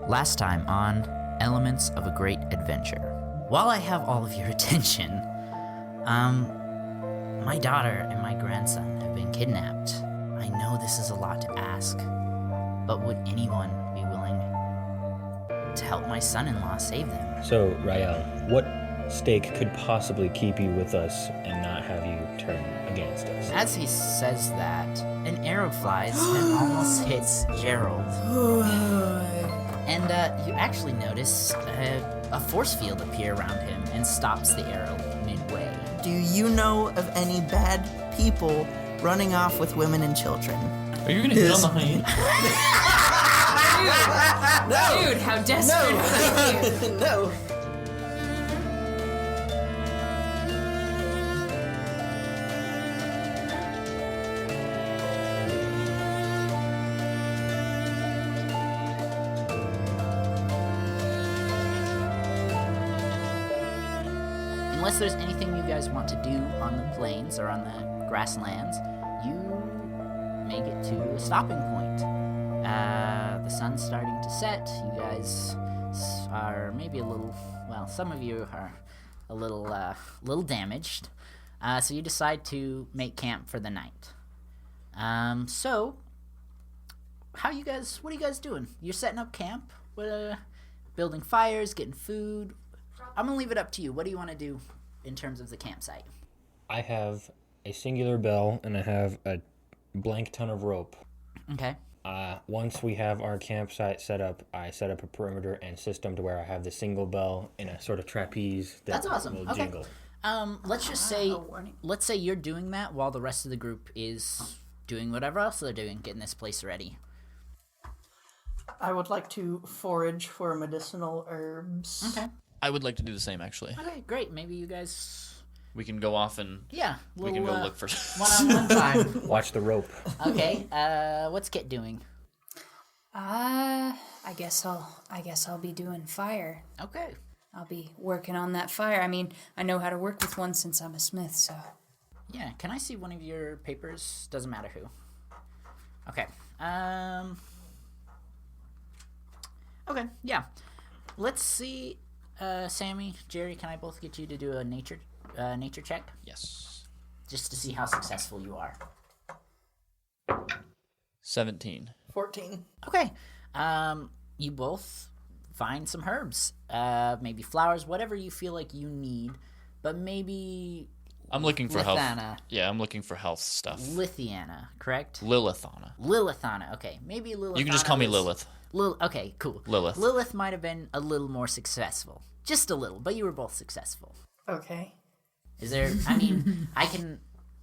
Last time on Elements of a Great Adventure. While I have all of your attention, my daughter and my grandson have been kidnapped. I know this is a lot to ask, but would anyone be willing to help my son-in-law save them? So, Rael, what stake could possibly keep you with us and not have you turn against us? As he says that, an arrow flies and almost hits Gerald. And you actually notice a force field appear around him and stops the arrow midway. Do you know of any bad people running off with women and children? Are you gonna hit on the hyena? No! Dude, how desperate are you? No! Unless there's anything you guys want to do on the plains or on the grasslands, you make it to a stopping point. The sun's starting to set. You guys are maybe a little, well, some of you are a little damaged. So you decide to make camp for the night. So, what are you guys doing? You're setting up camp? Building fires, getting food. I'm gonna leave it up to you. What do you want to do in terms of the campsite? I have a singular bell and I have a blank ton of rope. Okay. Once we have our campsite set up, I set up a perimeter and system to where I have the single bell in a sort of trapeze that That's awesome. will Okay. jingle. Let's just say you're doing that while the rest of the group is doing whatever else they're doing, getting this place ready. I would like to forage for medicinal herbs. Okay. I would like to do the same, actually. Okay, great. Maybe you guys... We can go off and we can go look for... one-on-one time. Watch the rope. Okay, what's Kit doing? I guess I'll be doing fire. Okay. I'll be working on that fire. I mean, I know how to work with one since I'm a smith, so. Yeah, can I see one of your papers? Doesn't matter who. Okay. Okay, yeah. Let's see, Sammy, Jerry, can I both get you to do a nature check? Yes. Just to see how successful you are. 17. 14. Okay. You both find some herbs. Maybe flowers, whatever you feel like you need. But maybe... I'm looking for health. Lilithana. Yeah, I'm looking for health stuff. Lilithana, correct? Lilithana. Lilithana, okay. Maybe Lilithana. You can just call me was- Lilith. Okay, cool. Lilith. Lilith might have been a little more successful. Just a little, but you were both successful. Okay. Is there... I mean, I can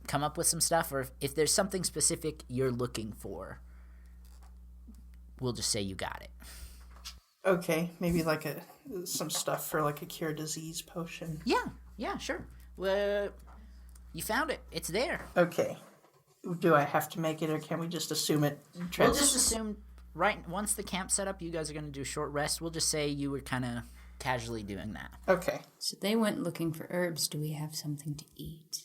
come up with some stuff, or if there's something specific you're looking for, we'll just say you got it. Okay, maybe like some stuff for like a cure disease potion. Yeah, sure. Well, you found it. It's there. Okay. Do I have to make it, or can we just assume it? We'll just assume, right, once the camp's set up, you guys are going to do a short rest. We'll just say you were kind of casually doing that. Okay. So they went looking for herbs. Do we have something to eat?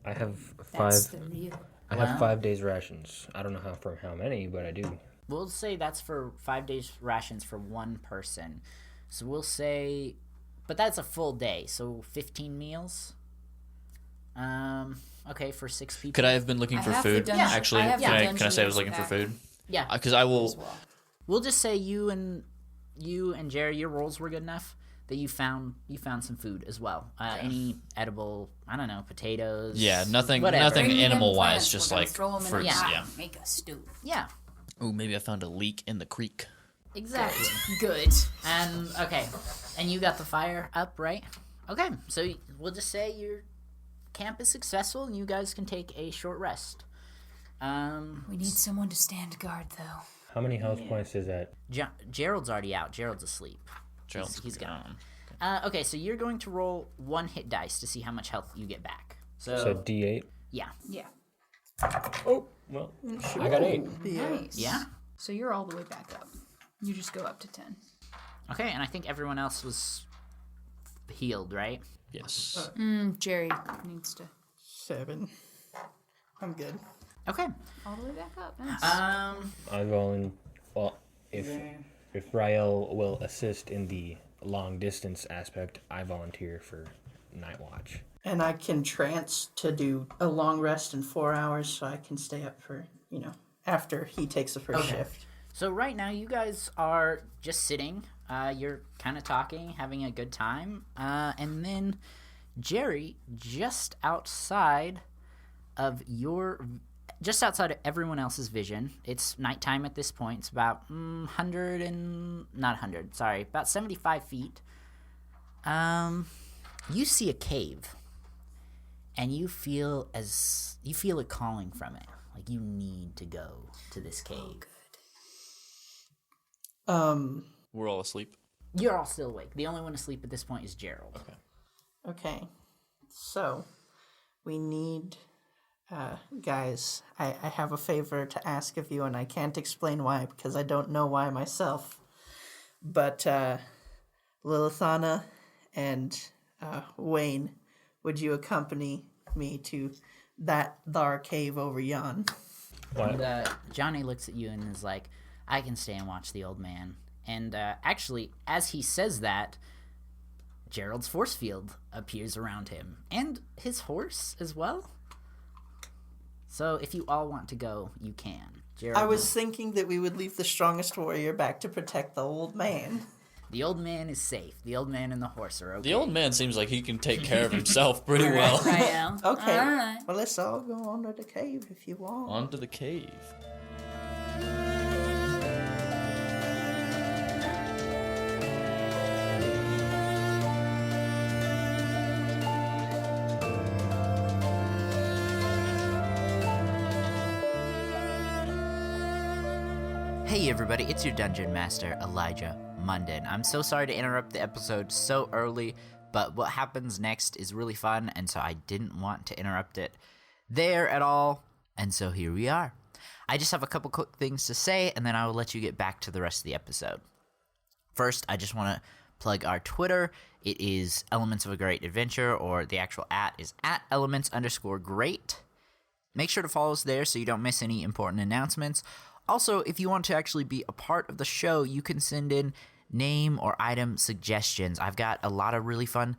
I have That's the real. I have 5 days rations. I don't know how many, but I do. We'll say that's for 5 days rations for one person. So we'll say, but that's a full day, so 15 meals. Okay, for 6 people. Could I have been looking for food? dungeon- Actually, I have the can I dungeon say I was looking for pack. food? Yeah. Because I will... As well. We'll just say you and Jerry, your rolls were good enough that you found some food as well. Any edible, I don't know, potatoes. Yeah, nothing whatever. Bring me them animal-wise, plants. just We're gonna like throw 'em in a fruits. pot Yeah. and make a stew. Yeah, Ooh, maybe I found a leak in the creek. exactly. Good. And okay, and you got the fire up, right? Okay, so we'll just say your camp is successful and you guys can take a short rest. We need someone to stand guard, though. How many health points is that? Gerald's already out. Gerald's asleep. He's gone. Okay, so you're going to roll 1 hit dice to see how much health you get back. So D8? Yeah. Yeah. Oh, well, I got 8. Nice. Yeah? So you're all the way back up. You just go up to 10. Okay, and I think everyone else was healed, right? Yes. Jerry needs to 7. I'm good. Okay. all the way back up. Nice. I've only... Well, if If Rael will assist in the long distance aspect, I volunteer for night watch. And I can trance to do a long rest in 4 hours so I can stay up for, after he takes the first shift. So right now you guys are just sitting. You're kind of talking, having a good time. And then Jerry, just outside of everyone else's vision. It's nighttime at this point. It's about 75 feet. You see a cave, and you feel a calling from it. Like you need to go to this cave. We're all asleep. You're all still awake. The only one asleep at this point is Gerald. Okay. So, we need... guys, I have a favor to ask of you, and I can't explain why, because I don't know why myself. But, Lilithana and Wayne, would you accompany me to that thar cave over yon? What? And, Johnny looks at you and is like, I can stay and watch the old man. And actually, as he says that, Gerald's force field appears around him. And his horse as well. So if you all want to go, you can. Gerald, I was thinking that we would leave the strongest warrior back to protect the old man. The old man is safe. The old man and the horse are okay. The old man seems like he can take care of himself pretty well. Rael. Okay. All right. Well, let's all go on to the cave if you want. Onto the cave. Hey everybody, it's your Dungeon Master, Elijah Munden. I'm so sorry to interrupt the episode so early, but what happens next is really fun, and so I didn't want to interrupt it there at all, and so here we are. I just have a couple quick things to say, and then I will let you get back to the rest of the episode. First, I just want to plug our Twitter. It is Elements of a Great Adventure, or the actual @ is @elements_great. Make sure to follow us there so you don't miss any important announcements. Also, if you want to actually be a part of the show, you can send in name or item suggestions. I've got a lot of really fun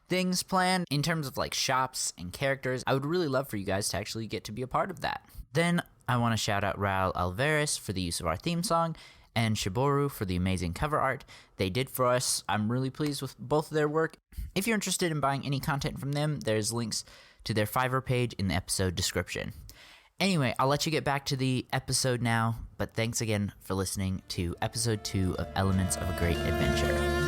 things planned in terms of like shops and characters. I would really love for you guys to actually get to be a part of that. Then I want to shout out Rael Alvarez for the use of our theme song and Shiboru for the amazing cover art they did for us. I'm really pleased with both of their work. If you're interested in buying any content from them, there's links to their Fiverr page in the episode description. Anyway, I'll let you get back to the episode now, but thanks again for listening to episode 2 of Elements of a Great Adventure.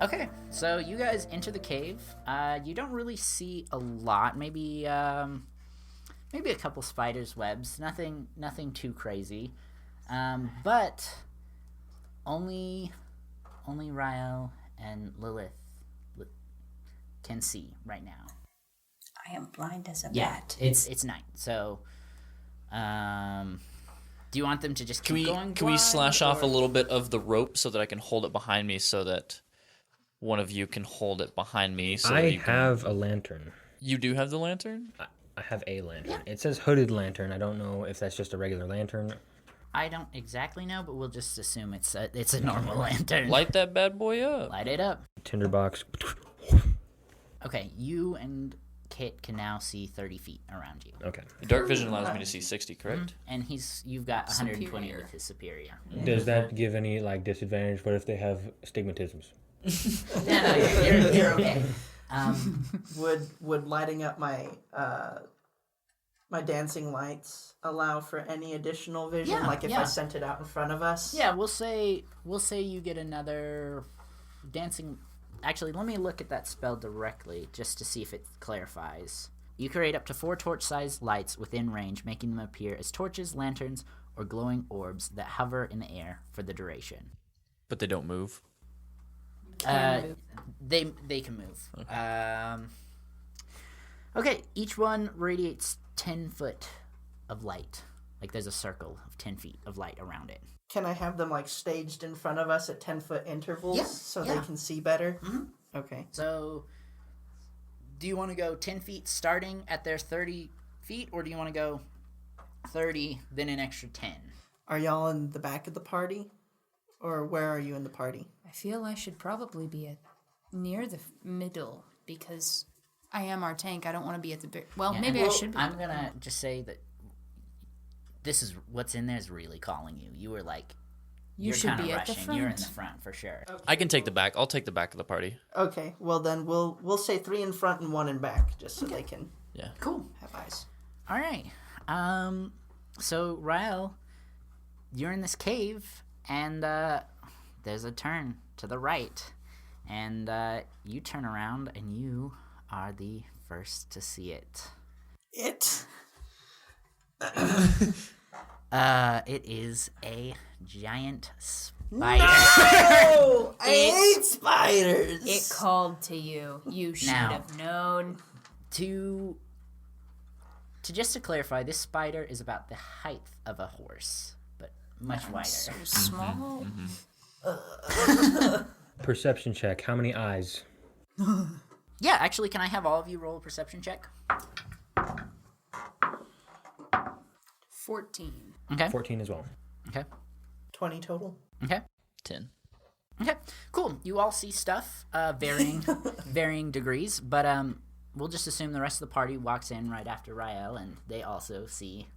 Okay, so you guys enter the cave. You don't really see a lot. Maybe a couple spiders' webs. Nothing too crazy. But only Rael and Lilith can see right now. I am blind as a Yeah, bat. it's night. So, do you want them to just keep going? Can we slash off a or- little bit of the rope so that I can hold it behind me so that one of you can hold it behind me? So that I you can... have a lantern. You do have the lantern? I have a lantern. It says hooded lantern. I don't know if that's just a regular lantern. I don't exactly know, but we'll just assume it's a normal lantern. Light that bad boy up. Light it up. Tinderbox. Okay, you and Kit can now see 30 feet around you. Okay. Dark vision allows me to see 60, correct? And you've got 120 Superior. with his superior. Does that give any disadvantage? What if they have stigmatisms? No, you're okay. Would lighting up my my dancing lights allow for any additional vision? Yeah, like if yeah. I sent it out in front of us? Yeah, we'll say you get another dancing. Actually, let me look at that spell directly just to see if it clarifies. You create up to 4 torch-sized lights within range, making them appear as torches, lanterns, or glowing orbs that hover in the air for the duration. But they don't move. They can move. Okay, each one radiates 10 foot of light. Like there's a circle of 10 feet of light around it. Can I have them like staged in front of us at 10-foot intervals so they can see better? Mm-hmm. Okay. So, do you want to go 10 feet starting at their 30 feet, or do you want to go 30, then an extra 10? Are y'all in the back of the party? Or where are you in the party? I feel I should probably be near the middle because I am our tank. I don't want to be at the big. Well, Yeah, maybe I should be. I'm going to just say that this is what's in there is really calling you. You were like, You you're should kind of be at the rushing. You're in the front. front for sure. I can take the back. I'll take the back of the party. Okay, well then we'll say 3 in front and 1 in back, just so they can Yeah. Cool. have eyes. All right. So Rael, you're in this cave, and there's a turn to the right, and you turn around, and you are the first to see it. It? It is a giant spider. No! I hate spiders! It called to you. You should Now. have known. To just to clarify, this spider is about the height of a horse, but much wider. So small. Perception check. How many eyes? Yeah, actually, can I have all of you roll a perception check? 14. Okay. 14 as well. Okay. 20 total. Okay. 10. Okay. Cool. You all see stuff, varying degrees, but we'll just assume the rest of the party walks in right after Rael, and they also see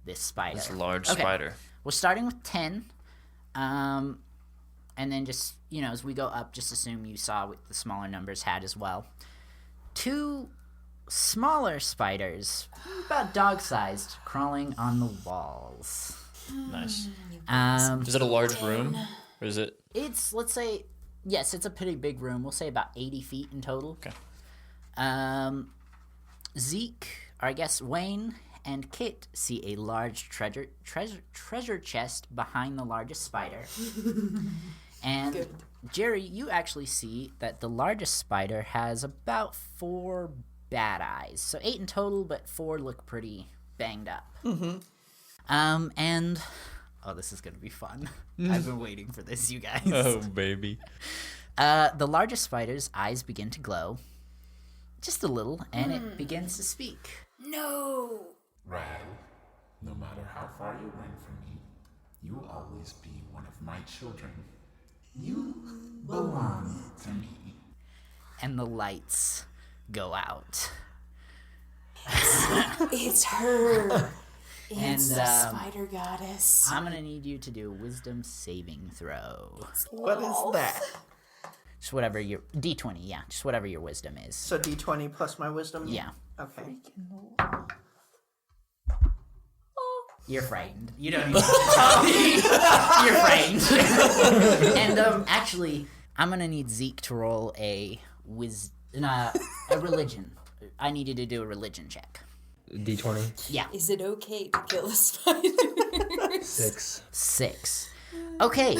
this spider. This large Okay. spider. We're starting with 10, and then just, as we go up, just assume you saw what the smaller numbers had as well. 2 smaller spiders, about dog-sized, crawling on the walls. Nice. Is Is it a large room? Or is it... It's, let's say, yes, it's a pretty big room. We'll say about 80 feet in total. Okay. Zeke, or I guess Wayne, and Kit see a large treasure chest behind the largest spider. And Jerry, you actually see that the largest spider has about 4 bad eyes. So 8 in total, but 4 look pretty banged up. Mm-hmm. And this is gonna be fun. I've been waiting for this, you guys. Oh, baby. The largest spider's eyes begin to glow, just a little, and it begins to speak. No. Rael, no matter how far you run from me, you will always be one of my children. You belong to me. And the lights go out. It's her. And It's the spider goddess. I'm gonna need you to do a wisdom saving throw. What is that? Just whatever your D20, yeah, just whatever your wisdom is. So D20 plus my wisdom? Yeah, Okay. you're frightened. You don't even tell me. You're frightened. And actually, I'm gonna need Zeke to roll a religion. I need you to do a religion check. D20. Yeah. Is it okay to kill the spider? 6. Okay.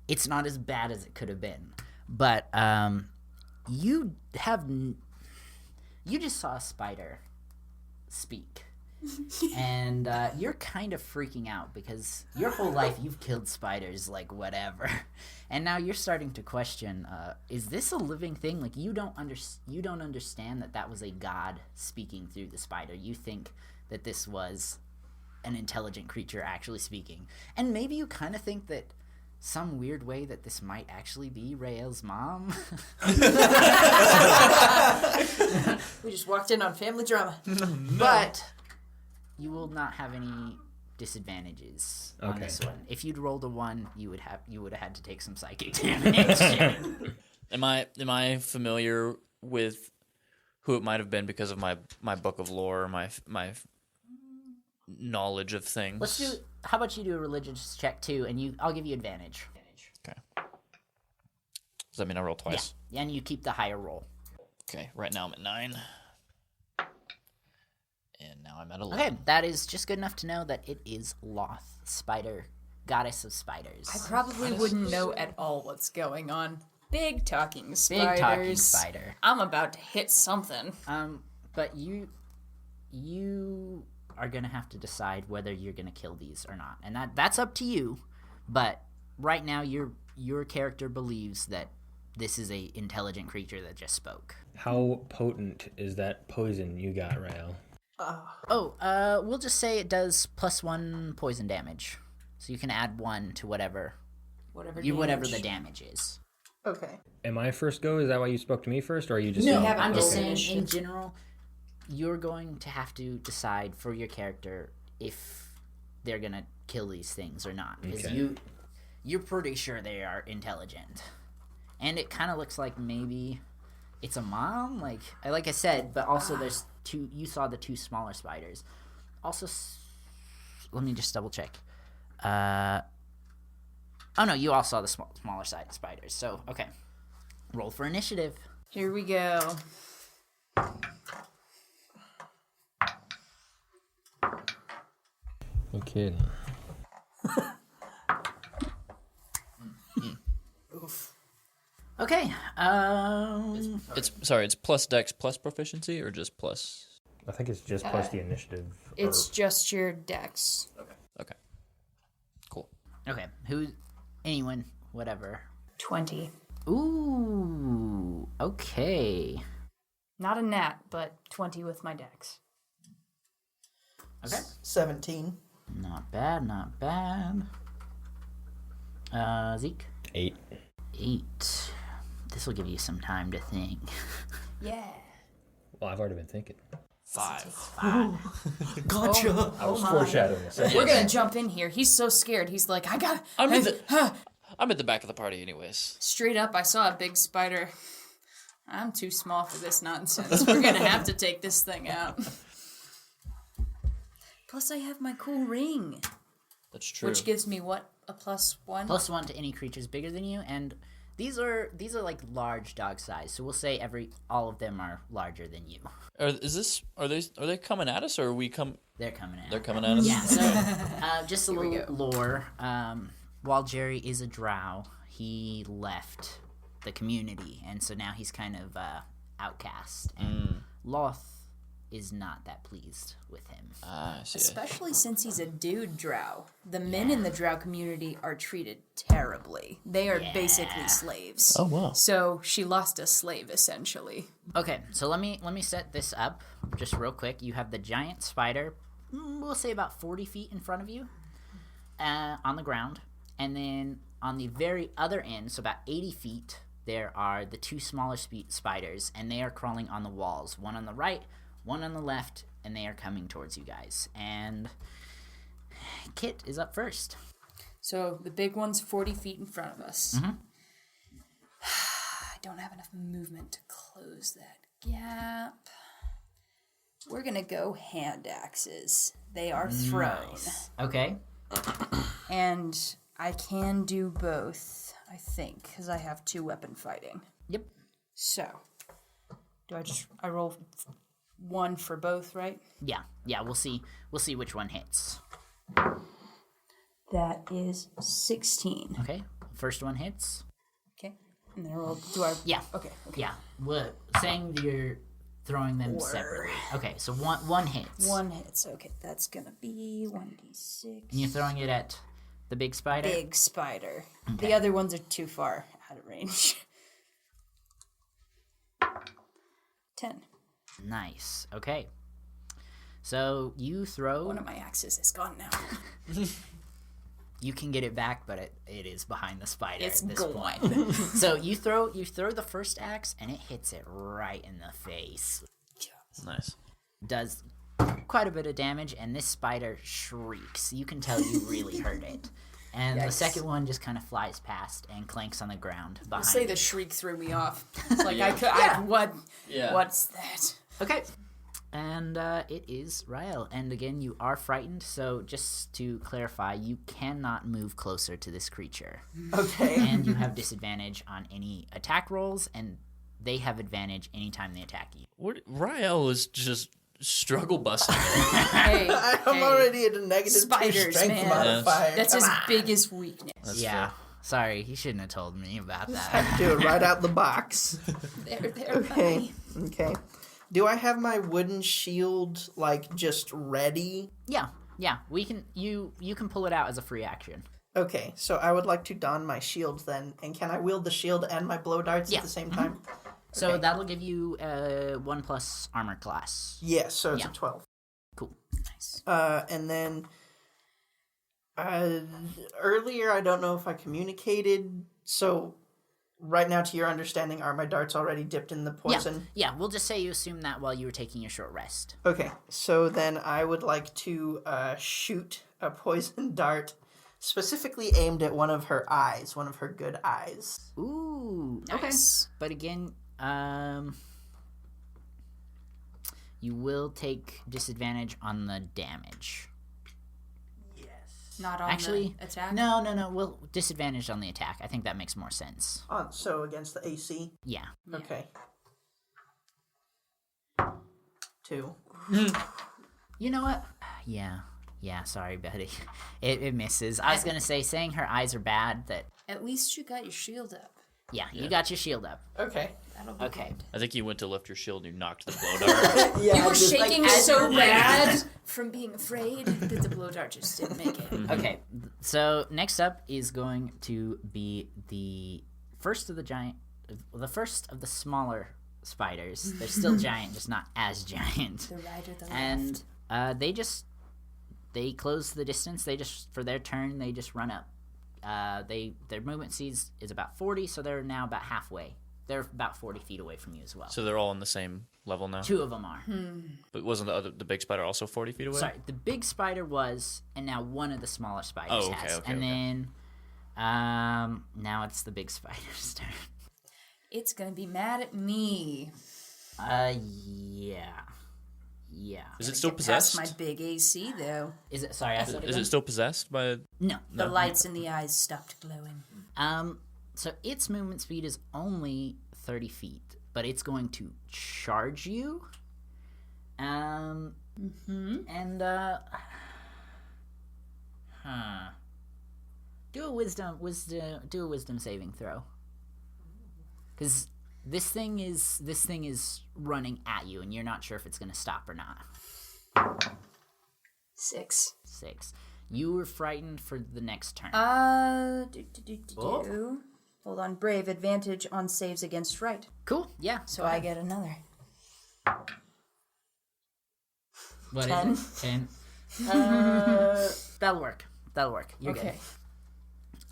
It's not as bad as it could have been, but you just saw a spider speak, and you're kind of freaking out because your whole life you've killed spiders like whatever, and now you're starting to question: is this a living thing? Like you don't understand that was a god speaking through the spider. You think that this was an intelligent creature actually speaking, and maybe you kind of think that some weird way that this might actually be Rael's mom. We just walked in on family drama. But you will not have any disadvantages on Okay. this one. If you'd rolled a 1, you would have had to take some psychic damage. Am I familiar with who it might have been because of my book of lore, my knowledge of things? Let's do. How about you do a religious check too, and I'll give you advantage. Okay. Does that mean I roll twice? Yeah, and you keep the higher roll. Okay. Right now I'm at 9. And now I'm at 11. Okay, that is just good enough to know that it is Loth, spider, goddess of spiders. I probably wouldn't know at all what's going on. Big talking spiders. Big talking spider. I'm about to hit something. But you are going to have to decide whether you're going to kill these or not. And that's up to you. But right now, your character believes that this is a intelligent creature that just spoke. How potent is that poison you got, Rael? We'll just say it does +1 poison damage. So you can add 1 to whatever the damage is. Okay. Am I first go? Is that why you spoke to me first, or are you just? No, haven't I'm just rolled saying in general, you're going to have to decide for your character if they're gonna kill these things or not, because you're pretty sure they are intelligent, and it kind of looks like maybe it's a mom, like I said, but also there's 2. You saw the 2 smaller spiders. Also, let me just double check. Oh no, you all saw the smaller side spiders. So okay, roll for initiative. Here we go. No kidding. Oof. Okay. It's plus Dex plus proficiency or just plus? I think it's just plus the initiative. It's just your dex. Okay. Cool. Okay. Anyone? Whatever. 20. Ooh. Okay. Not a nat, but 20 with my dex. Okay. 17. Not bad. Not bad. Zeke. 8. 8. This will give you some time to think. Yeah. Well, I've already been thinking. 5. Gotcha. I was foreshadowing this. We're gonna jump in here. He's so scared. He's like, I'm at the back of the party anyways. Straight up, I saw a big spider. I'm too small for this nonsense. We're gonna have to take this thing out. Plus, I have my cool ring. That's true. Which gives me what? A +1? +1 to any creatures bigger than you, and these are like large dog size. So we'll say all of them are larger than you. Are they coming at us, or are we They're coming at. They're coming at us. Yeah. So just a little lore. While Jerry is a drow, he left the community, and so now he's kind of outcast. And Loth is not that pleased with him. I see. Especially since he's a dude drow. The men in the drow community are treated terribly. They are basically slaves. Oh wow. So she lost a slave, essentially. Okay, so let me set this up just real quick. You have the giant spider, we'll say about 40 feet in front of you, on the ground, and then on the very other end, so about 80 feet, there are the 2 smaller spiders, and they are crawling on the walls. One on the right, one on the left, and they are coming towards you guys. And Kit is up first. So the big one's 40 feet in front of us. Mm-hmm. I don't have enough movement to close that gap. We're gonna go hand axes. They are thrown. Nice. Okay. And I can do both, I think, because I have 2 weapon fighting. Yep. So, I roll 1 for both, right? Yeah. We'll see which one hits. That is 16. Okay. First one hits. Okay. And then Yeah. Okay. Yeah. What? Saying that you're throwing them separately. Okay. So one hits. 1 hits. Okay. That's gonna be 1d6. And you're throwing it at the big spider. Big spider. Okay. The other ones are too far out of range. 10. Nice. Okay. So you throw. One of my axes is gone now. You can get it back, but it is behind the spider It's at this gone. point. So you throw the first axe, and it hits it right in the face. Nice. Does quite a bit of damage, and this spider shrieks. You can tell you really hurt it. And the second one just kind of flies past and clanks on the ground behind I'll say it. the shriek threw me off. It's like Yeah. What's that? Okay. And it is Rael. And again, you are frightened, so just to clarify, you cannot move closer to this creature. Okay. And you have disadvantage on any attack rolls, and they have advantage anytime they attack you. Rael is just struggle busting. Hey, I'm already at a negative 2 spiders, strength man. modifier. That's Come his on. biggest weakness. That's Yeah. fair. Sorry, he shouldn't have told me about that. Had to do it right out the box. There, Okay. buddy. Okay. Do I have my wooden shield, like, just ready? Yeah. We can. You can pull it out as a free action. Okay, so I would like to don my shield then. And can I wield the shield and my blow darts at the same time? So Okay. that'll give you 1+ armor class. Yes, so it's Yeah. a 12. Cool. Nice. And then earlier, I don't know if I communicated. So right now, to your understanding, are my darts already dipped in the poison? Yeah. We'll just say you assumed that while you were taking your short rest. Okay, so then I would like to shoot a poison dart specifically aimed at one of her eyes, one of her good eyes. Ooh. Nice. Okay. But again, you will take disadvantage on the damage. Not on Actually, the attack? No. We'll disadvantage on the attack. I think that makes more sense. So against the AC? Yeah. Okay. 2. You know what? Yeah. Sorry, buddy. It misses. I was gonna say, saying her eyes are bad. That At least you got your shield up. you got your shield up. Okay. That'll be Okay. good. I think you went to lift your shield and you knocked the blow dart. Yeah, You were just, shaking like, so bad from being afraid that the blow dart just didn't make it. Okay. So next up is going to be the first of the smaller spiders. They're still giant, just not as giant. The right or the left? And they close the distance. They just, for their turn, they just run up. Their movement speed is about 40, so they're now about halfway. They're about 40 feet away from you as well. So they're all on the same level now. 2 of them are. But wasn't the big spider also 40 feet away? Sorry, the big spider was, and now one of the smaller spiders Oh, okay, has. okay, and okay. then now it's the big spider's turn. It's gonna be mad at me. Yeah. Is it still Get past possessed? my big AC though. Is it? Sorry, I said Is it still possessed by? No. The lights in the eyes stopped glowing. So its movement speed is only 30 feet, but it's going to charge you. And do a wisdom saving throw. Because this thing is running at you, and you're not sure if it's going to stop or not. 6. 6. You were frightened for the next turn. Do. Hold on. Brave advantage on saves against fright. Cool. Yeah. So I get another. What 10. is it? 10. That'll work. You're Okay. good.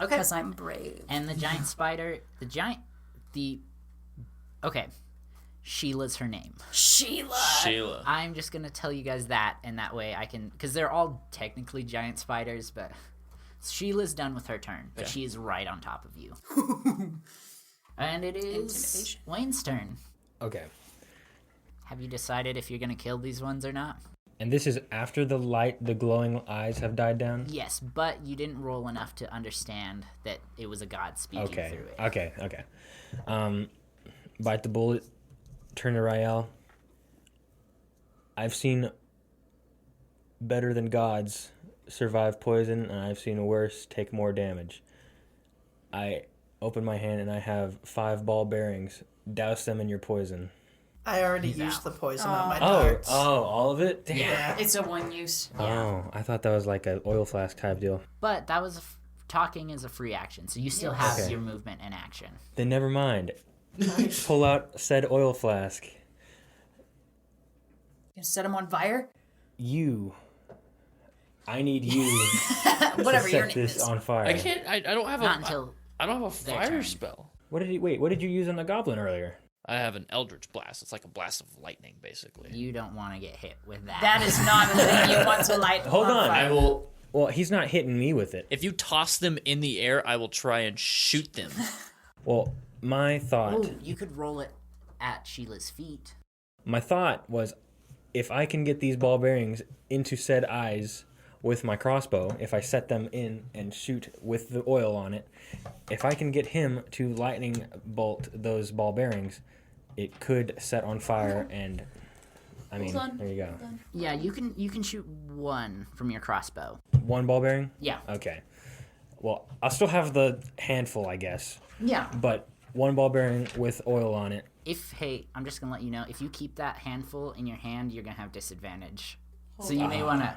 Okay. Because I'm brave. And the giant spider, okay. Sheila's her name. Sheila. I'm just gonna tell you guys that, and that way I can, because they're all technically giant spiders, but Sheila's done with her turn, but she is right on top of you. And it is Intimidation. Wayne's turn. Okay. Have you decided if you're gonna kill these ones or not? And this is after the glowing eyes have died down? Yes, but you didn't roll enough to understand that it was a god speaking through it. Okay. Bite the bullet, turn to Rael. I've seen better than gods survive poison, and I've seen worse take more damage. I open my hand and I have 5 ball bearings. Douse them in your poison. I already used the poison on my darts. All of it? Damn. Yeah. It's a one use. Oh, I thought that was like an oil flask type deal. But that was talking is a free action, so you still have Okay. your movement and action. Then never mind. Pull out said oil flask. Gonna set him on fire? I need you Whatever to your set name this is. on fire. I can't. I don't have Not a. until I don't have a their fire turn. spell. What did you use on the goblin earlier? I have an eldritch blast. It's like a blast of lightning, basically. you don't want to get hit with that. That is not the thing you want to light Hold on. I will. Well, he's not hitting me with it. If you toss them in the air, I will try and shoot them. Well, my thought Oh, you could roll it at Sheila's feet. was if I can get these ball bearings into said eyes with my crossbow, if I set them in and shoot with the oil on it, if I can get him to lightning bolt those ball bearings, it could set on fire and I mean, there you go. Yeah, you can shoot one from your crossbow. 1 ball bearing? Yeah. Okay. Well, I'll still have the handful, I guess. Yeah. But 1 ball bearing with oil on it, I'm just gonna let you know, if you keep that handful in your hand, you're gonna have disadvantage. So you may want to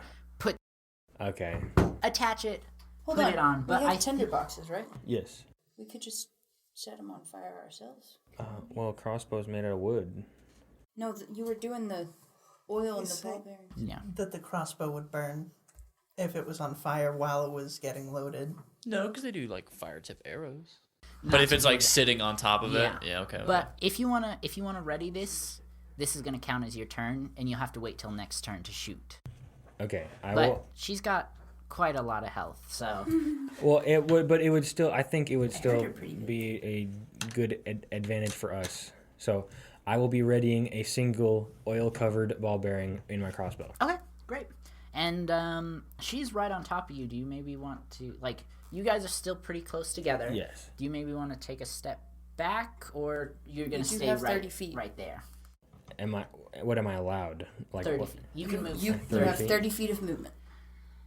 Okay. attach it, Hold put on. it on. But we have tinder boxes, right? Yes. We could just set them on fire ourselves. Well, crossbow's made out of wood. No, you were doing the oil and the ball bearings. Yeah. That the crossbow would burn if it was on fire while it was getting loaded. No, because they do like fire tip arrows. But if it's like sitting on top of it, yeah, okay. But if you wanna ready this is gonna count as your turn, and you'll have to wait till next turn to shoot. Okay, I But will. she's got quite a lot of health, so Well, it would, but it would still. I think it would still her pretty good. be a good advantage for us. So I will be readying a single oil-covered ball bearing in my crossbow. okay, great. And she's right on top of you. Do you maybe want to you guys are still pretty close together? Yes. Do you maybe want to take a step back, or you're gonna do stay have right 30 feet. right there? What am I allowed? 30 what? feet. You can move. You 30 have feet. 30 30 feet of movement.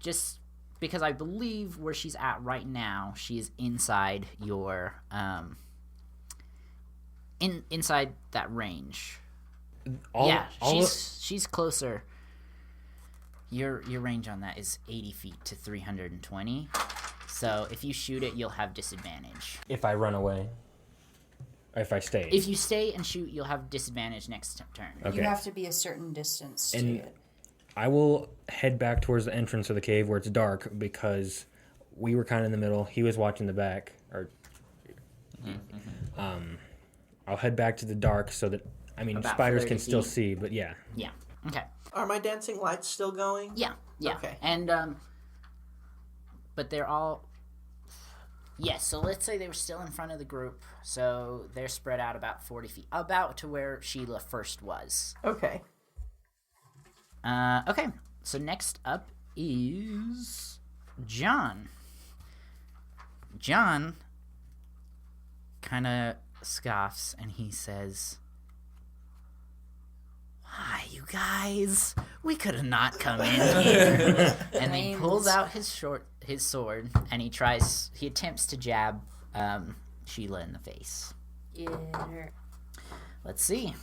Just because I believe where she's at right now, she is inside your inside that range. She's closer. Your range on that is 80 feet to 320. So if you shoot it, you'll have disadvantage. If I run away, or if I stay. If you stay and shoot, you'll have disadvantage next turn. Okay. You have to be a certain distance to And- it. I will head back towards the entrance of the cave where it's dark because we were kind of in the middle. He was watching the back, I'll head back to the dark so that About spiders 30 can still feet. see, but yeah. Yeah. Okay. Are my dancing lights still going? Yeah. Yeah. Okay. And but they're all. Yes. So let's say they were still in front of the group, so they're spread out about 40 feet, about to where Sheila first was. Okay. Okay, so next up is John. John kind of scoffs and he says, "Why, you guys? We could have not come in here." And he pulls out his sword and he attempts to jab Sheila in the face. Yeah. Let's see.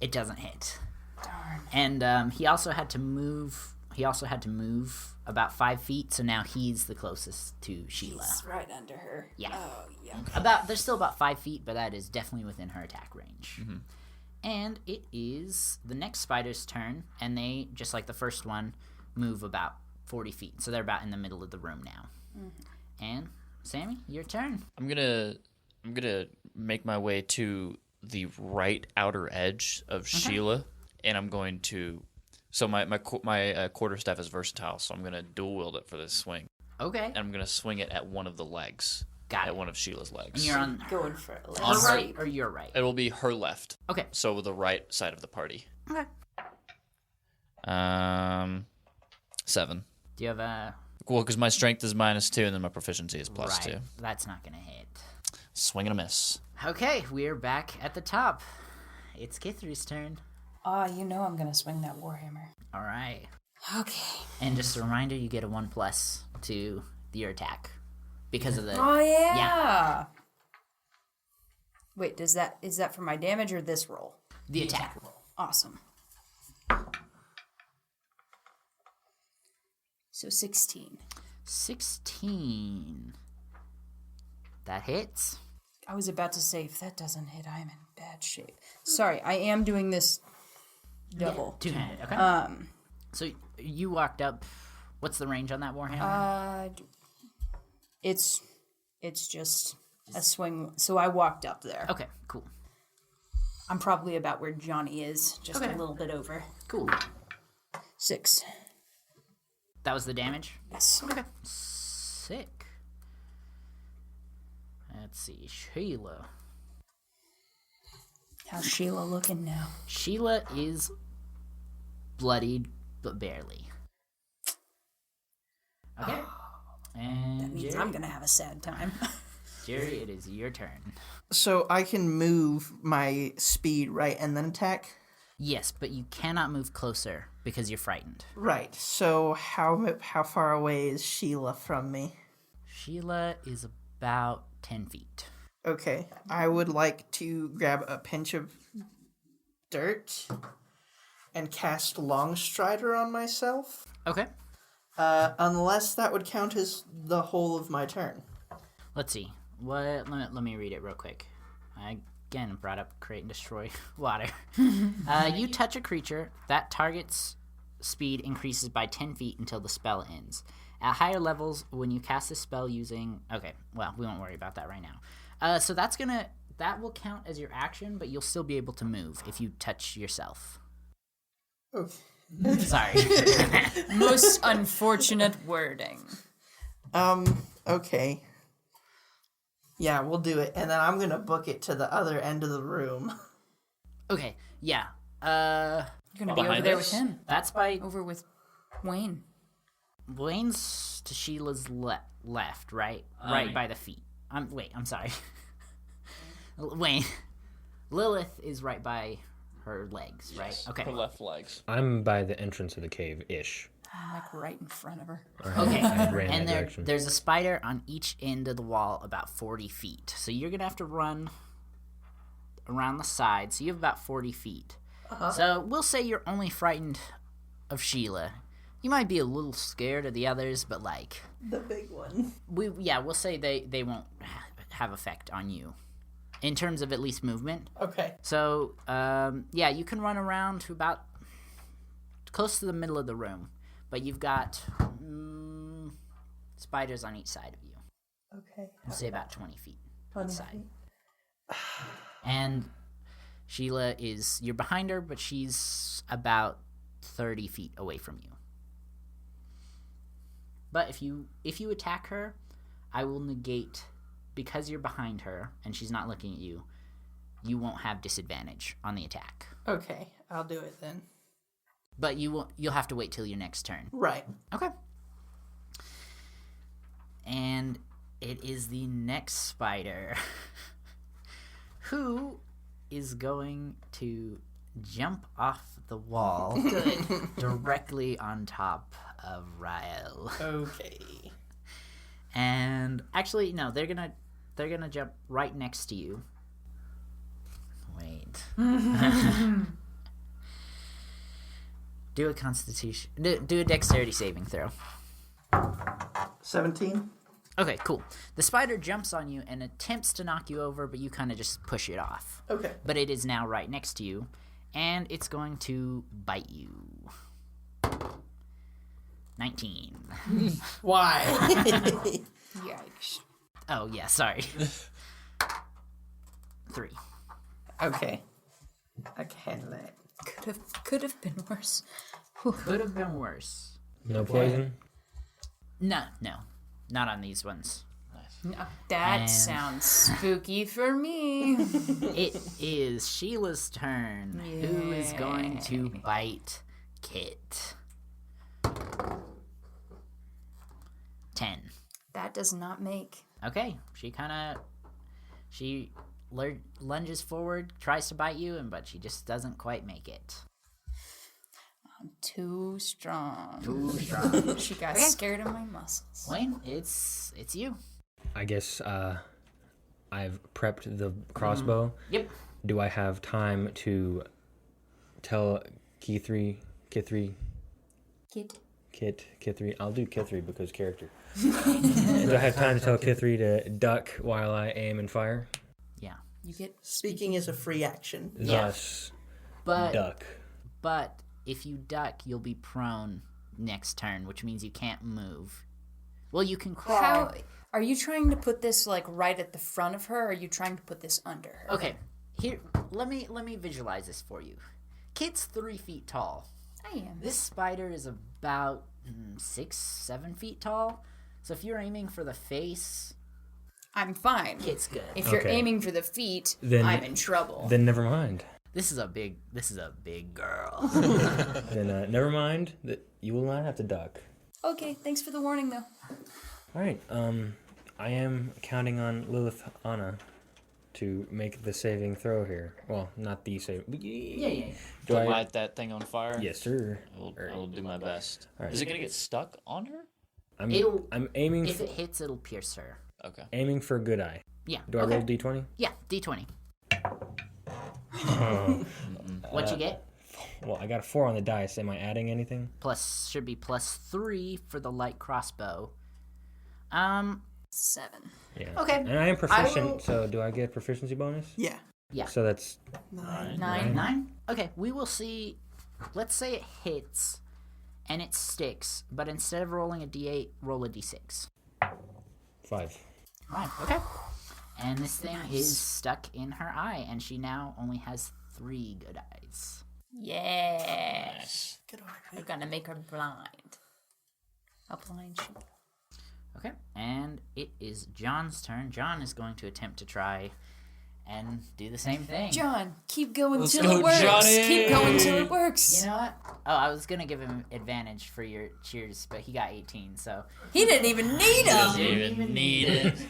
It doesn't hit. Darn. And he also had to move. He also had to move about 5 feet, so now he's the closest to Sheila. It's right under her. Yeah. Oh, yeah. There's still about 5 feet, but that is definitely within her attack range. And it is the next spider's turn, and they, just like the first one, move about 40 feet. So they're about in the middle of the room now. And Sammy, your turn. I'm gonna make my way to the right outer edge of Sheila, and I'm going to. So my quarterstaff is versatile, so I'm gonna dual wield it for this swing, Okay. and I'm gonna swing it at one of the legs, Got at it. one of Sheila's legs. And you're on Going for it. her On her- right or your right? It will be her left, Okay. so the right side of the party. Okay. 7. Do you have a... Well, because my strength is -2, and then my proficiency is +2. Right. That's not going to hit. Swing and a miss. Okay, we're back at the top. It's Kithri's turn. You know I'm going to swing that Warhammer. All right. Okay. And just a reminder, you get a 1+ to your attack because of the... Oh, yeah. Yeah. Wait, is that for my damage or this roll? The attack roll. Awesome. So 16. 16. That hits. I was about to say, if that doesn't hit, I am in bad shape. Sorry, I am doing this double. Two-handed, okay. So you walked up. What's the range on that Warhammer? It's just a swing. So I walked up there. Okay, cool. I'm probably about where Johnny is, just Okay. a little bit over. Cool. 6. That was the damage? Yes. Okay. Sick. Let's see. Sheila. How's Sheila looking now? Sheila is bloodied, but barely. Okay. And That means Jerry, I'm gonna have a sad time. Jerry, it is your turn. So I can move my speed, right, and then attack? Yes, but you cannot move closer because you're frightened. Right. So how far away is Sheila from me? Sheila is about 10 feet. Okay, I would like to grab a pinch of dirt and cast Longstrider on myself. Okay. Unless that would count as the whole of my turn. Let's see. Let me read it real quick. I again brought up create and destroy water. You touch a creature, that target's speed increases by 10 feet until the spell ends. At higher levels, when you cast a spell using... Okay, well, we won't worry about that right now. So that will count as your action, but you'll still be able to move if you touch yourself. Okay. Sorry. Most unfortunate wording. Okay. Yeah, we'll do it, and then I'm gonna book it to the other end of the room. Okay, yeah. You're gonna be over Behind there us? with him. That's by... Over with Wayne. Wayne's to Sheila's left, right? Right by the feet. I'm sorry. Wayne. Lilith is right by her legs, right? Okay. Her left legs. I'm by the entrance of the cave-ish. I'm like right in front of her. Okay. I ran And that direction. there's a spider on each end of the wall about 40 feet. So you're going to have to run around the side. So you have about 40 feet. So we'll say you're only frightened of Sheila. You might be a little scared of the others, but like... The big one. We'll say they won't have effect on you. In terms of at least movement. Okay. So, you can run around to about close to the middle of the room, but you've got spiders on each side of you. Okay. We'll say about 20 feet 20 each side. feet. And Sheila you're behind her, but she's about 30 feet away from you. But if you attack her, I will negate... Because you're behind her and she's not looking at you, you won't have disadvantage on the attack. Okay, I'll do it then. But you'll have to wait till your next turn. Right. Okay. And it is the next spider who is going to jump off the wall directly on top of Rael. Okay. And actually, no, they're gonna jump right next to you. Wait. Do a Constitution. Do a Dexterity saving throw. 17. Okay, cool. The spider jumps on you and attempts to knock you over, but you kind of just push it off. Okay. But it is now right next to you, and it's going to bite you. 19. Why? Yikes. Oh, yeah, sorry. 3. Okay. I can handle it. Could have been worse. Could have been worse. No poison? No. Not on these ones. No, that And- sounds spooky for me. It is Sheila's turn. Who is going to bite Kit? 10. That does not make. Okay, she lunges forward, tries to bite you, but she just doesn't quite make it. I'm too strong. Too strong. She got scared of my muscles. Wayne, it's you. I guess I've prepped the crossbow. Yep. Do I have time to tell Kithri? Kid. Kithri. I'll do Kithri because character. Do I have time to tell Kithri to duck while I aim and fire? Yeah. You get Speaking is a free action. Yeah. Thus, But duck. But if you duck, you'll be prone next turn, which means you can't move. Well, you can crawl. How are you trying to put this like right at the front of her, or are you trying to put this under her? Okay, here. Let me visualize this for you. Kit's 3 feet tall. I am. This spider is about 6-7 feet tall. So if you're aiming for the face, I'm fine. Kit's good. If you're Okay. aiming for the feet, Then- I'm in trouble. Then never mind. This is a big girl. Then never mind that you will not have to duck. Okay, thanks for the warning though. All right. I am counting on Lilithana to make the saving throw here. Well, not the save. Yeah. Do To I? light that thing on fire? Yes, sir. I'll do my best. All right. Is it going to get stuck on her? I'm It'll- aiming. If it hits, it'll pierce her. Okay. Aiming for a good eye. Yeah. Do I roll d20? Yeah, D20. What'd you get? Well, I got a 4 on the dice. Am I adding anything? Should be +3 for the light crossbow. 7. Yeah. Okay. And I am proficient, will- so do I get proficiency bonus? Yeah. So that's 9. 9? Okay, we will see. Let's say it hits and it sticks, but instead of rolling a D8, roll a D6. 5. Right, okay. And this thing is stuck in her eye, and she now only has 3 good eyes. Yes. We're gonna make her blind. A blind sheep. Okay, and it is John's turn. John is going to attempt to try and do the same thing. John, keep going Let's till go, it works. Johnny! Keep going till it works. You know what? Oh, I was going to give him advantage for your cheers, but he got 18, so... He didn't even need them. Didn't even need it.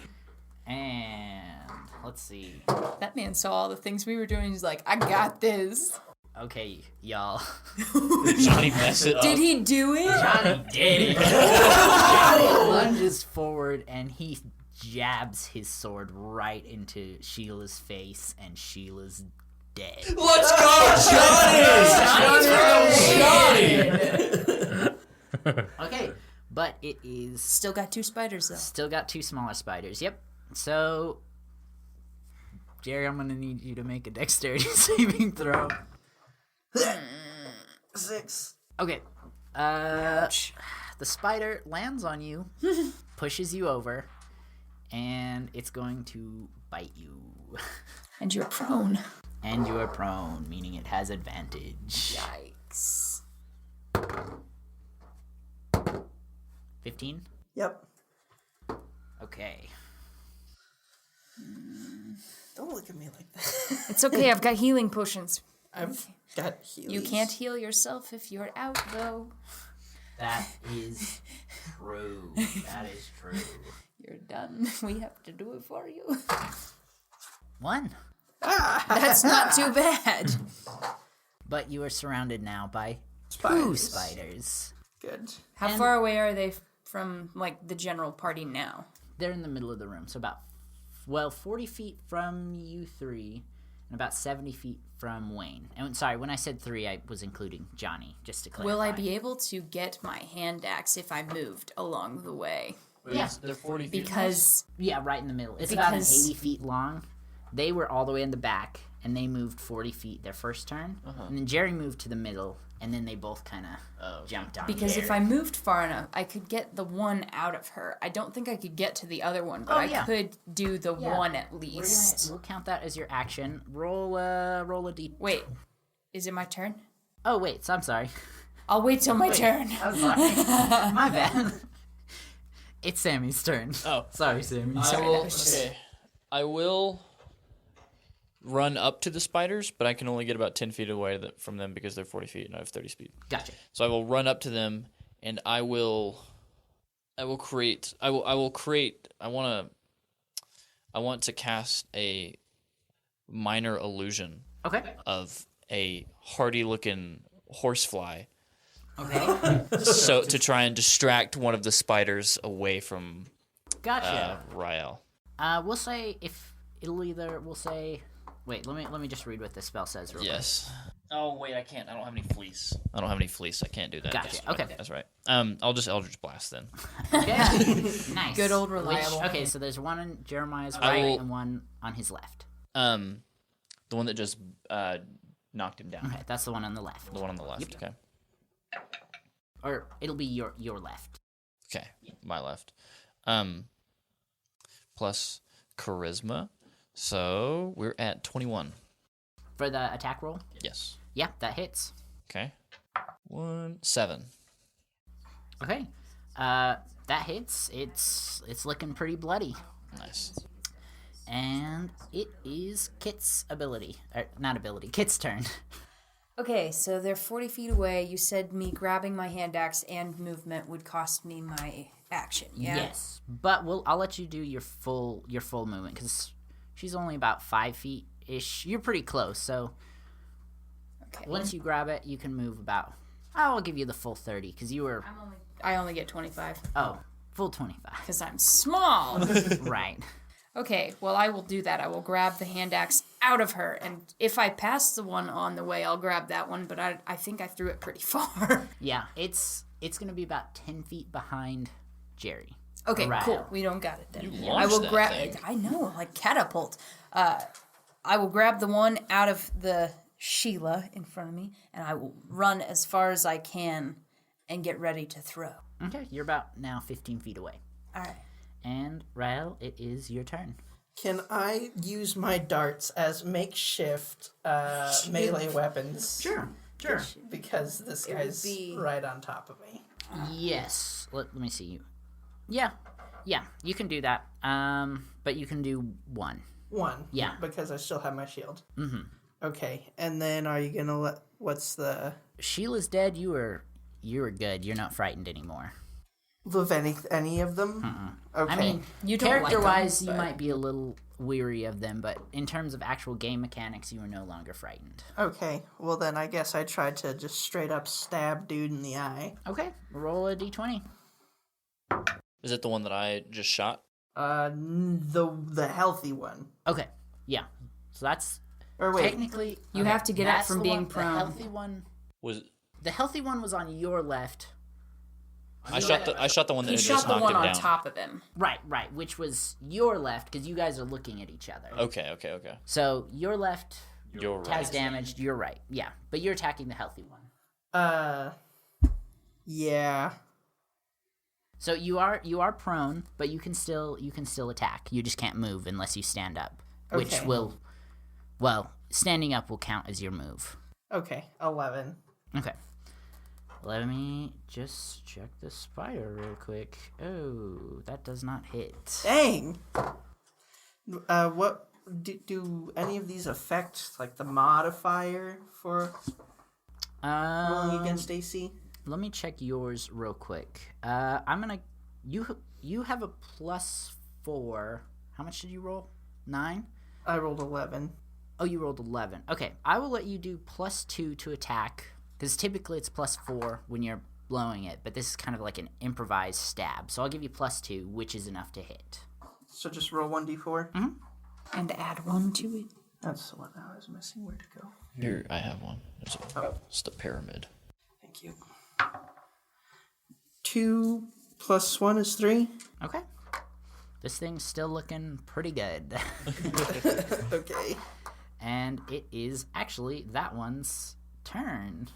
And let's see. That man saw all the things we were doing. He's like, I got this. Okay, y'all. Johnny messed it up. Did he do it? Johnny did it. Johnny lunges forward and he jabs his sword right into Sheila's face, and Sheila's dead. Let's go, Johnny! Okay, but it is Still got 2 spiders though. still got 2 smaller spiders. Yep. So, Jerry, I'm gonna need you to make a dexterity saving throw. 6. Okay. The spider lands on you, pushes you over, and it's going to bite you. And you're prone. And you are prone, meaning it has advantage. Yikes. 15? Yep. Okay. Don't look at me like that. It's okay, I've got healing potions. I've got heals. You can't heal yourself if you're out, though. That is true. That is true. You're done. We have to do it for you. 1. That's not too bad. But you are surrounded now by 2 Spiders. spiders. Good. How far away are they from, like, the general party now? They're in the middle of the room, so about 40 feet from you 3, and about 70 feet from Wayne. And sorry, when I said 3, I was including Johnny, just to clarify. Will I be able to get my hand axe if I moved along the way? Yeah. They're 40 feet. Because Yeah, right in the middle. It's about Because- 80 feet long. They were all the way in the back, and they moved 40 feet their first turn. And then Jerry moved to the middle, and then they both kind of jumped on because Jerry. if I moved far enough, I could get the one out of her. I don't think I could get to the other one, but Oh, I yeah. could do the one at We'll least. count that as your action. Roll a d. Wait, is it my turn? Oh wait, so I'm sorry. I'll wait till my turn. I'm sorry. My bad. It's Sammy's turn. Oh. Sorry, Sammy. I will run up to the spiders, but I can only get about 10 feet away from them because they're 40 feet and I have 30 speed. Gotcha. So I will run up to them, and I want to cast a minor illusion Okay. of a hardy-looking horsefly, Okay. so to try and distract one of the spiders away from Gotcha. Rael. We'll say if we'll say. Wait, let me just read what this spell says real Yes. Oh wait, I can't. I don't have any fleece. I can't do that. Gotcha, Yes, okay. That's right. I'll just Eldritch Blast then. quick. Okay. Nice. Good old reliable. Okay, so there's one on Jeremiah's I right will- and one on his left. The one that just knocked him down. Okay, that's the one on the left. The one on the left. Okay. Or it'll be your left. Okay. My left. Plus charisma. So we're at 21. For the attack roll? Yes. Yeah, that hits. Okay. 7. Okay. That hits. It's looking pretty bloody. Nice. And it is Kit's ability. Kit's turn. Okay, so they're 40 feet away. You said me grabbing my hand axe and movement would cost me my action, yeah? Yes. But I'll let you do your full movement, because she's only about 5 feet ish. You're pretty close, so Okay. once you grab it, you can move about. I will give you the full 30, because you were. I only get 25. Oh, Full 25. Because I'm small. Right. Okay, well, I will do that. I will grab the hand axe out of her, and if I pass the one on the way, I'll grab that one, but I think I threw it pretty far. Yeah, it's going to be about 10 feet behind Jerry. Okay, Rael. cool. We don't got it then. You I launched will that grab. thing. I know, like catapult. I will grab the one out of the Sheila in front of me, and I will run as far as I can and get ready to throw. Okay, you're about now 15 feet away. All right. And Rael, it is your turn. Can I use my darts as makeshift melee weapons? Sure. Because this guy's right on top of me. Yes. Let me see you. Yeah, you can do that. But you can do one. One. Yeah. Because I still have my shield. Mm-hmm. Okay, and then are you gonna let? What's the? Sheila's dead. You were good. You're not frightened anymore. Of any of them? Okay. I mean, You don't like character-wise, them, you but- might be a little weary of them, but in terms of actual game mechanics, you are no longer frightened. Okay. Well, then I guess I tried to just straight up stab dude in the eye. Okay, roll a d20. Is it the one that I just shot? The healthy one. Okay, yeah. So that's Or wait. technically You have to get up that's from the being one, prone. The healthy one was on your left. I shot the one that He just shot the knocked one him on down. top of him. Right, which was your left because you guys are looking at each other. Okay. So your left You're right. has damaged. Your right, yeah, but you're attacking the healthy one. Yeah. So you are prone, but you can still attack. You just can't move unless you stand up, which Okay. standing up will count as your move. Okay. 11. Okay. Let me just check the spider real quick. Oh, that does not hit. Dang. What do any of these affect like the modifier for rolling against AC? Let me check yours real quick. I'm gonna. You have a +4. How much did you roll? 9. I rolled 11. Oh, you rolled 11. Okay, I will let you do +2 to attack, because typically it's +4 when you're blowing it, but this is kind of like an improvised stab. So I'll give you +2, which is enough to hit. So just roll 1d4. And add 1 to it. That's the one I was missing. Where to go? Here, I have one. It's the pyramid. Thank you. 2 + 1 is 3. Okay. This thing's still looking pretty good. Okay. And it is actually that one's turn.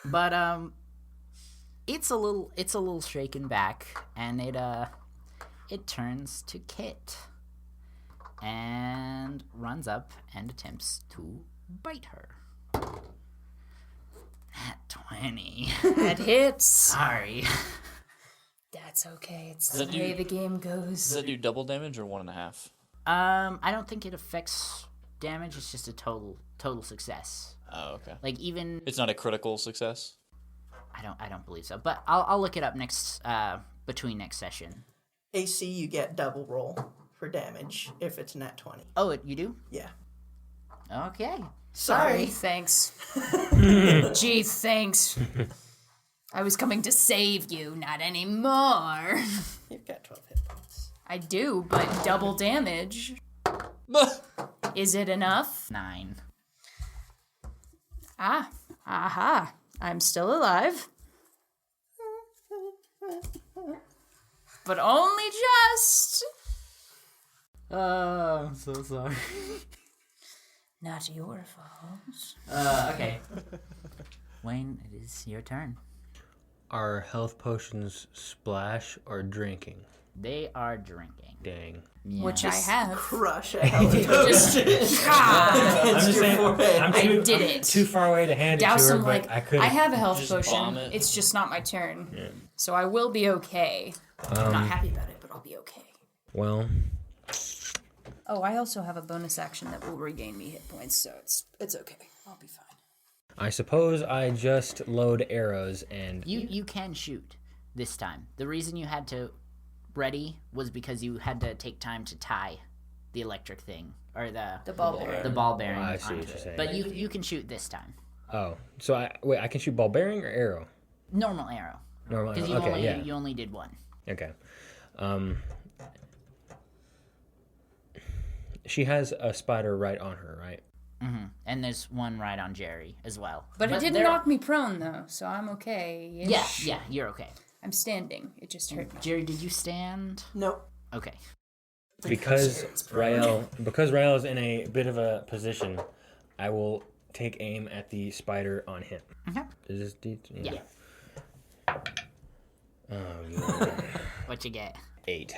But it's a little shaken back, and it turns to Kit and runs up and attempts to bite her. At 20. That hits. Sorry. That's okay. It's Does the that way do- the game Does goes. that do double damage or 1.5? I don't think it affects damage. It's just a total success. Oh, okay. Like even It's not a critical success. I don't believe so. But I'll look it up next between next session. AC, you get double roll for damage if it's nat 20. Oh, you do? Yeah. Okay. Sorry. Thanks. Gee, thanks. I was coming to save you, not anymore. You've got 12 hit points. I do, but double damage. Is it enough? 9. Aha. I'm still alive. But only just. I'm so sorry. Not your fault. Okay. Wayne, it is your turn. Are health potions splash or drinking? They are drinking. Dang. Yeah. Which I have. Crush a health Ah, I'm just saying, I'm I did it. too far away to hand it Douse to her, some, but like, I could. I have a health Just potion. bomb it. It's just not my turn. So I will be okay. I'm not happy about it, but I'll be okay. Well, Oh, I also have a bonus action that will regain me hit points, so it's okay. I'll be fine. I suppose I just load arrows and You can shoot this time. The reason you had to ready was because you had to take time to tie the electric thing or the ball bearing. The ball bearing. I see what onto you're it. saying. But you can shoot this time. oh, so I can shoot ball bearing or arrow? Normal arrow. Normal. Because Okay, you only did one. Okay. She has a spider right on her, right? Mm-hmm. And there's one right on Jerry as well. But it didn't knock me prone, though, so I'm okay. Yeah, you're okay. I'm standing. It just hurt me. Jerry, did you stand? Nope. Okay. Because Rael is in a bit of a position, I will take aim at the spider on him. Okay. Is this D? Yeah. Oh, What you get? 8.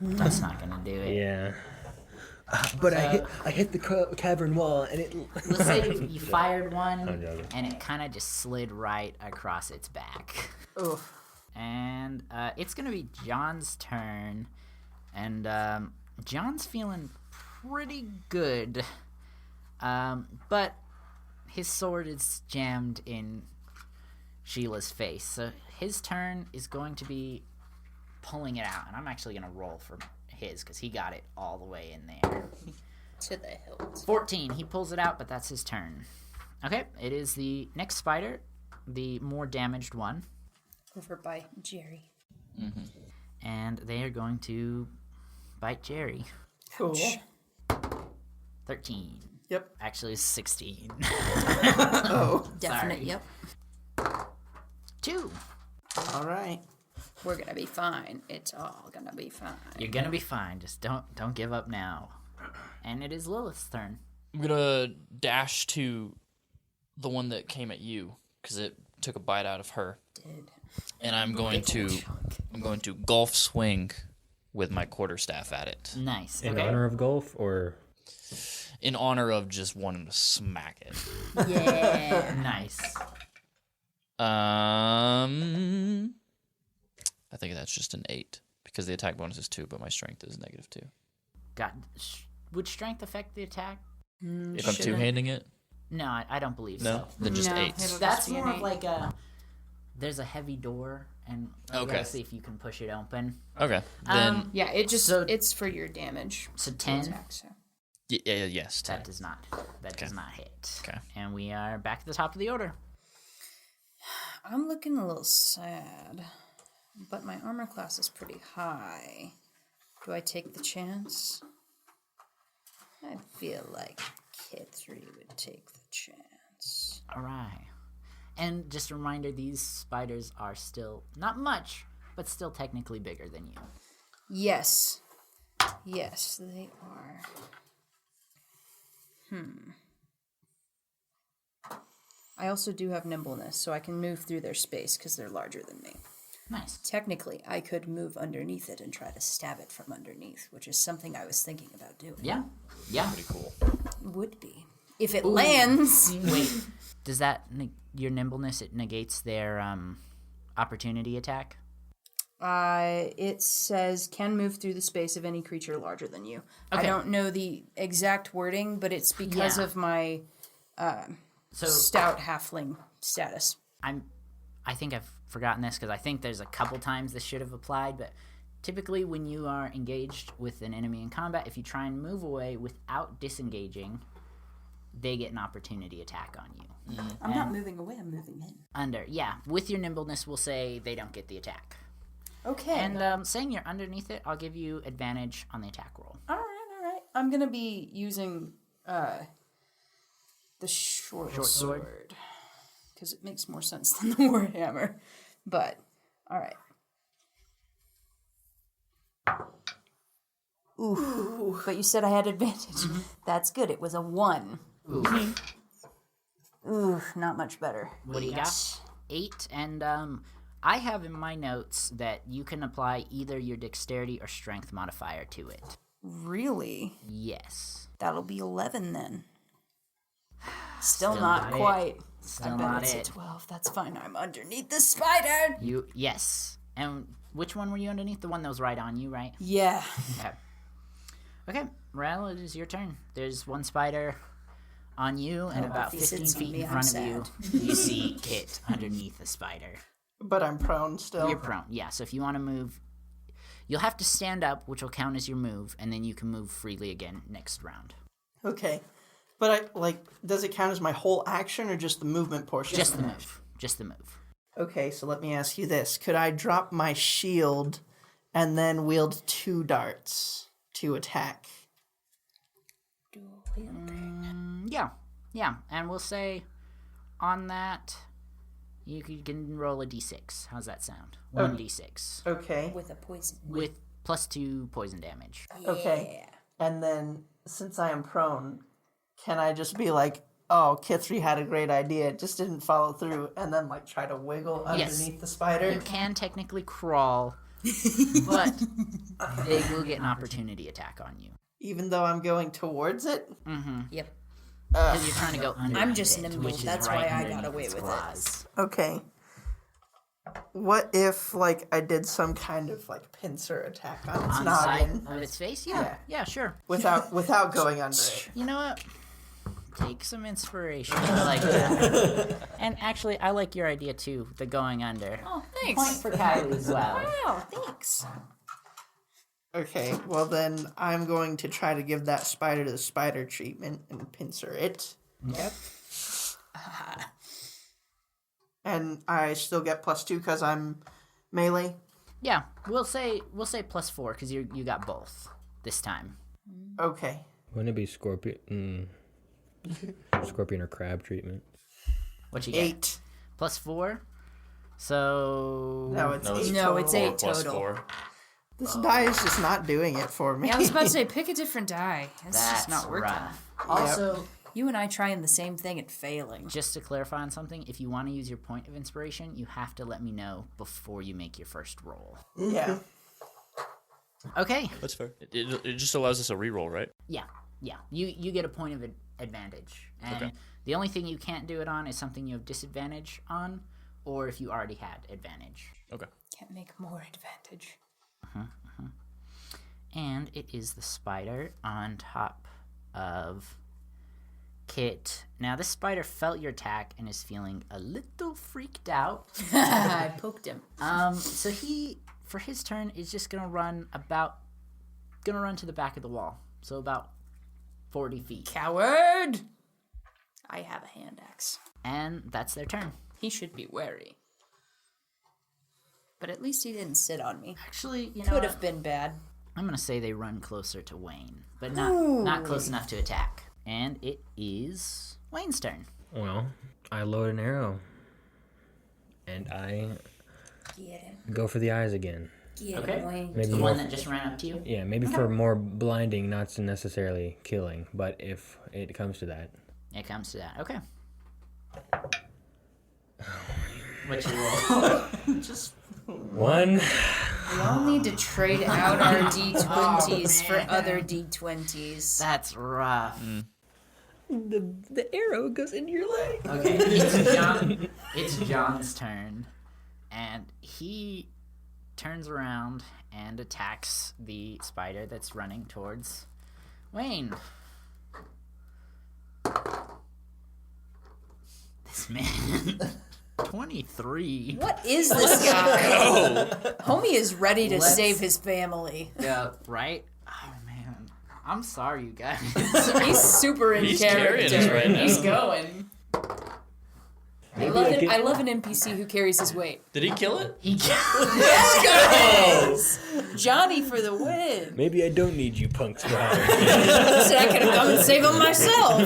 That's not gonna do it. Yeah. But I hit the cavern wall and it. Let's say you fired one, I'm joking. and it kind of just slid right across its back. Oof. And it's gonna be John's turn, and John's feeling pretty good, but his sword is jammed in Sheila's face, so his turn is going to be pulling it out, and I'm actually gonna roll for his because he got it all the way in there. To the hilt. 14. He pulls it out, but that's his turn. Okay, it is the next spider, the more damaged one. Over by Jerry. And they are going to bite Jerry. Cool. 13. Yep. Actually, 16. Oh. Definite, yep. 2. All right. We're gonna be fine. It's all gonna be fine. You're gonna be fine. Just don't give up now. And it is Lilith's turn. I'm gonna dash to the one that came at you because it took a bite out of her, Did. and I'm going to golf swing with my quarterstaff at it Nice. In Okay. honor of golf, or in honor of just wanting to smack it. Yeah. Nice. I think that's just an 8 because the attack bonus is 2, but my strength is -2. Would strength affect the attack? If I'm two-handing it, No, I don't believe no, so. then just No, 8. it'll- That's just be an more of 8. like a. There's a heavy door, and you Okay. gotta see if you can push it open. Okay, then Yeah, it just So- it's for your damage. So 10. Attack, so. yes, 10. That does not. That does not hit. Okay. And we are back at the top of the order. I'm looking a little sad, but my armor class is pretty high. Do I take the chance? I feel like Kithri would take the chance. All right. And just a reminder, these spiders are still not much, but still technically bigger than you. Yes. Yes, they are. I also do have nimbleness, so I can move through their space because they're larger than me. Nice. Technically, I could move underneath it and try to stab it from underneath, which is something I was thinking about doing. Yeah. Yeah. Pretty cool. Would be. If it lands. Wait. Does that your nimbleness? It negates their opportunity attack. It says can move through the space of any creature larger than you. I Okay. don't know the exact wording, but it's because Yeah. of my So stout halfling status. I think I've forgotten this because I think there's a couple times this should have applied, but typically when you are engaged with an enemy in combat, if you try and move away without disengaging, they get an opportunity attack on you. I'm not moving away, I'm moving in. With your nimbleness, we'll say they don't get the attack. Okay. And saying you're underneath it, I'll give you advantage on the attack roll. all right. I'm going to be using the short sword? sword. Because it makes more sense than the warhammer. But, all right. Ooh. But you said I had advantage. That's good. It was a 1. Ooh, not much better. What do you got? 8, and I have in my notes that you can apply either your dexterity or strength modifier to it. Really? Yes. That'll be 11 then. Still not not it. quite. Still I bet not it's it. a 12. That's fine. I'm underneath the spider. Yes. And which one were you underneath? The one that was right on you, right? Yeah. Okay. Okay, Rael, it is your turn. There's one spider on you, and about if he 15 sits on feet me, in I'm front of you, you see Kit underneath the spider. But I'm prone still. You're prone. Yeah, so if you want to move, you'll have to stand up, which will count as your move, and then you can move freely again next round. Okay. But does it count as my whole action or just the movement portion? Just the move. Just the move. Okay, so let me ask you this. Could I drop my shield and then wield 2 darts to attack? Yeah. And we'll say on that, you can roll a d6. How's that sound? 1d6. Okay. With a poison. With +2 poison damage. Okay. And then, since I am prone, can I just be like, oh, Kithri had a great idea, it just didn't follow through, and then, like, try to wiggle underneath the spider? You can technically crawl, but they will get an opportunity attack on you. Even though I'm going towards it? Yep. Because you're trying to go under. I'm just it, nimble. which is That's right why I underneath got away its with it. claws. Okay. What if, like, I did some kind of, like, pincer attack on its On the side noggin of its face? Yeah, sure. without going under it? You know what? Take some inspiration. I like that. And actually, I like your idea too, the going under. Oh, Point thanks. for Kylee as well. Wow, thanks. Okay, well then I'm going to try to give that spider the spider treatment and pincer it. Yep. And I still get +2 because I'm melee. Yeah, we'll say +4 because you got both this time. Okay. Wouldn't it be scorpion? Scorpion or crab treatment? What you get? 8. +4. So No, it's 8. No, it's total. 8 plus total. 4. This die is just not doing it for me. Yeah, I was about to say, pick a different die. It's that's just not working. rough. Also, You and I trying the same thing and failing. just to clarify on something, if you want to use your point of inspiration, you have to let me know before you make your first roll. Yeah. Okay. That's fair. It just allows us a reroll, right? Yeah. You get a point of advantage, and Okay. the only thing you can't do it on is something you have disadvantage on, or if you already had advantage. Okay. Can't make more advantage. And it is the spider on top of Kit. Now, this spider felt your attack and is feeling a little freaked out. I poked him. So he, for his turn, is just gonna run to the back of the wall. So about 40 feet. Coward! I have a hand axe. And that's their turn. He should be wary. But at least he didn't sit on me. Actually, you know Could what? have been bad. I'm gonna say they run closer to Wayne, but not close enough to attack. And it is Wayne's turn. Well, I load an arrow, and I Get him. go for the eyes again. Get Okay. him, Wayne. Maybe The more. one that just ran up to you. Yeah, maybe for more blinding, not so necessarily killing, but if it comes to that. It comes to that. Okay. What you roll? Just 1. We all need to trade out our D20s for other D20s. That's rough. The arrow goes into your leg. Okay, it's John's turn, and he turns around and attacks the spider that's running towards Wayne. This man, 23. What is this guy? Homie is ready to Let's- save his family. Yeah, right? Oh man, I'm sorry, you guys. He's super in He's character. carrying us right now. He's going. I love an NPC who carries his weight. Did he kill it? He Yes! Johnny for the win. Maybe I don't need you punks behind. Said I could have come and saved him myself.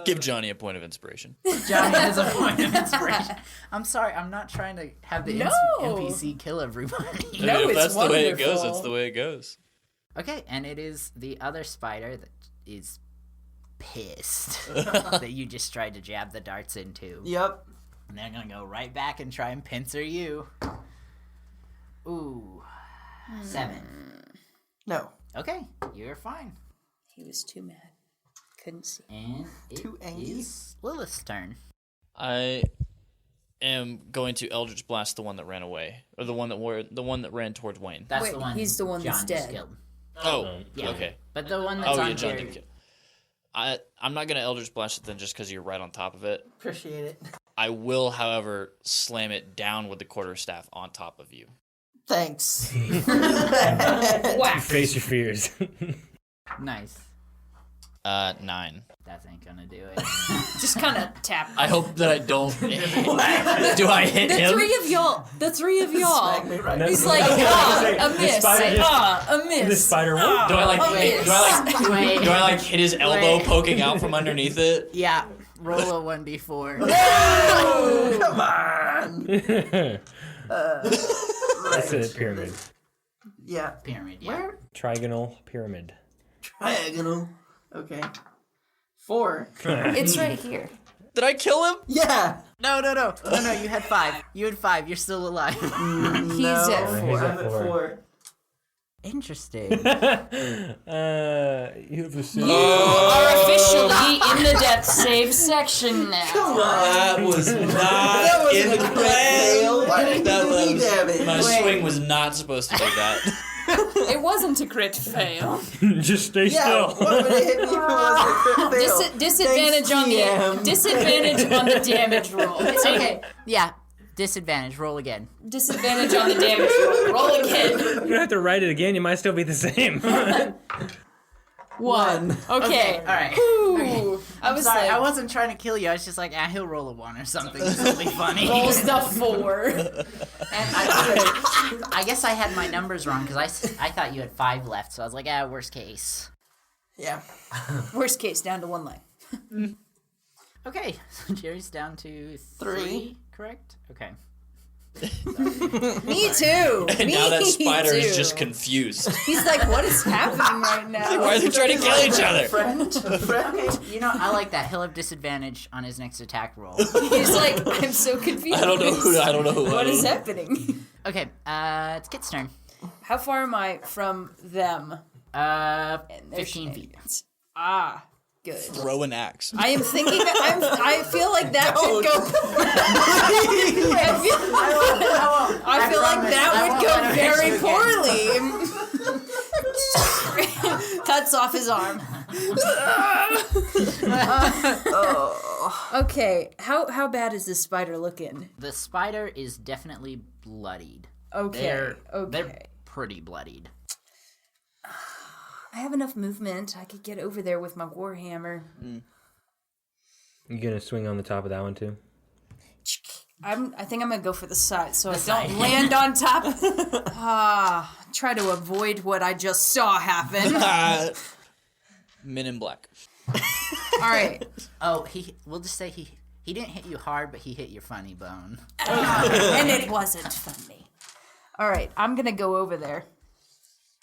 Give Johnny a point of inspiration. Johnny has a point of inspiration. I'm sorry, I'm not trying to have the No. NPC kill everybody. No, if it's that's the way it goes, wonderful. it's the way it goes. Okay, and it is the other spider that is pissed that you just tried to jab the darts into. Yep. And they're gonna go right back and try and pincer you. Ooh. 7. No. Okay, you're fine. He was too mad. Couldn't see. And it Too angry. is Lilith's turn. I am going to Eldritch Blast the one that ran away, or the one that ran towards Wayne. That's Wait, the one. he's the one John that's just dead. killed. Oh, Yeah. okay. But the one that's Oh, on yeah, John here- did kill. I'm not gonna Eldritch Blast it then just because you're right on top of it. Appreciate it. I will, however, slam it down with the quarterstaff on top of you. Thanks. Whack. Face your fears. Nice. 9. That ain't gonna do it. Just kind of tap. I hope that I don't. Do I hit The him? three of y'all. Smack me right He's in like, a The miss, spider just- a miss. The spider won't. Do I like? yes. Do I like hit his elbow Wait. poking out from underneath it? Yeah. Roll a 1d4. Come on. It's a pyramid. Yeah. Pyramid, yeah. Where? Trigonal pyramid. Trigonal. Okay. 4. It's right here. Did I kill him? Yeah. No, you had 5. You had 5. You're still alive. He's at No, 4. I'm at 4. Interesting. You have a sin. You are officially in the death save section now. That was not in the plan. Why did That you do was damage? my swing was not supposed to do that. It wasn't a crit fail. Just stay Yeah, still. what would it hit me if it wasn't a crit fail? Disadvantage Thanks, on TM. the disadvantage on the damage roll. It's okay. Yeah. Disadvantage. Roll again. Disadvantage on the damage roll. Roll again. You don't have to write it again. You might still be the same. 1. Okay. All right. Ooh. I was Sorry, like, I wasn't trying to kill you. I was just like, he'll roll a 1 or something. This will be funny. rolls the 4. And I guess I had my numbers wrong because I thought you had 5 left. So I was like, worst case. Yeah. Worst case, down to 1 life. Okay. So Jerry's down to 3, correct? Okay. Me too. And Me now that spider too. is just confused. He's like, what is happening right now? Why are they trying to kill each other? Friend. You know, I like that. He'll have disadvantage on his next attack roll. He's like, I'm so confused. I don't know who. What is happening? Okay. It's Kit's turn. How far am I from them? And their 15 feet. shenanigans? Ah, good. Throw an axe. I am thinking. I feel like that could go. I feel like that would go very poorly. Cuts off his arm. Okay, how bad is this spider looking? The spider is definitely bloodied. Okay, They're pretty bloodied. I have enough movement. I could get over there with my warhammer. You gonna swing on the top of that one too? I think I'm gonna go for the side so I don't land on top. Try to avoid what I just saw happen. Men in Black. All right. Oh, we'll just say he didn't hit you hard, but he hit your funny bone. And it wasn't funny. All right, I'm gonna go over there,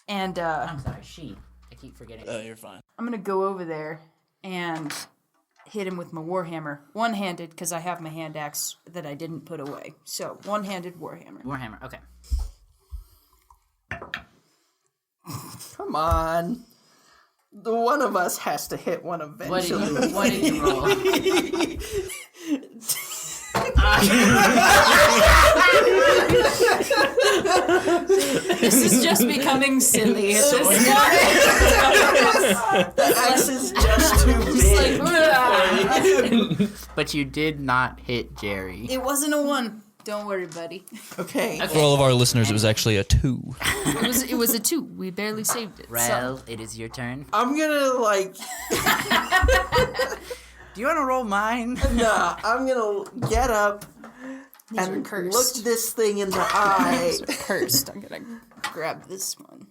and I'm sorry, I keep forgetting. Oh, you're fine. I'm gonna go over there and hit him with my warhammer, one-handed, because I have my hand axe that I didn't put away. So one-handed warhammer. Warhammer, okay. Come on. The one of us has to hit one eventually. What did you roll? This is just becoming silly at this point. The axe is just too big. But you did not hit Jerry. It wasn't a 1. Don't worry, buddy. Okay. For all of our listeners, it was actually a 2. It was a 2. We barely saved it. Rael, it is your turn. I'm gonna Do you want to roll mine? I'm gonna get up These are and cursed. look this thing in the eye. These are cursed. I'm gonna grab this one.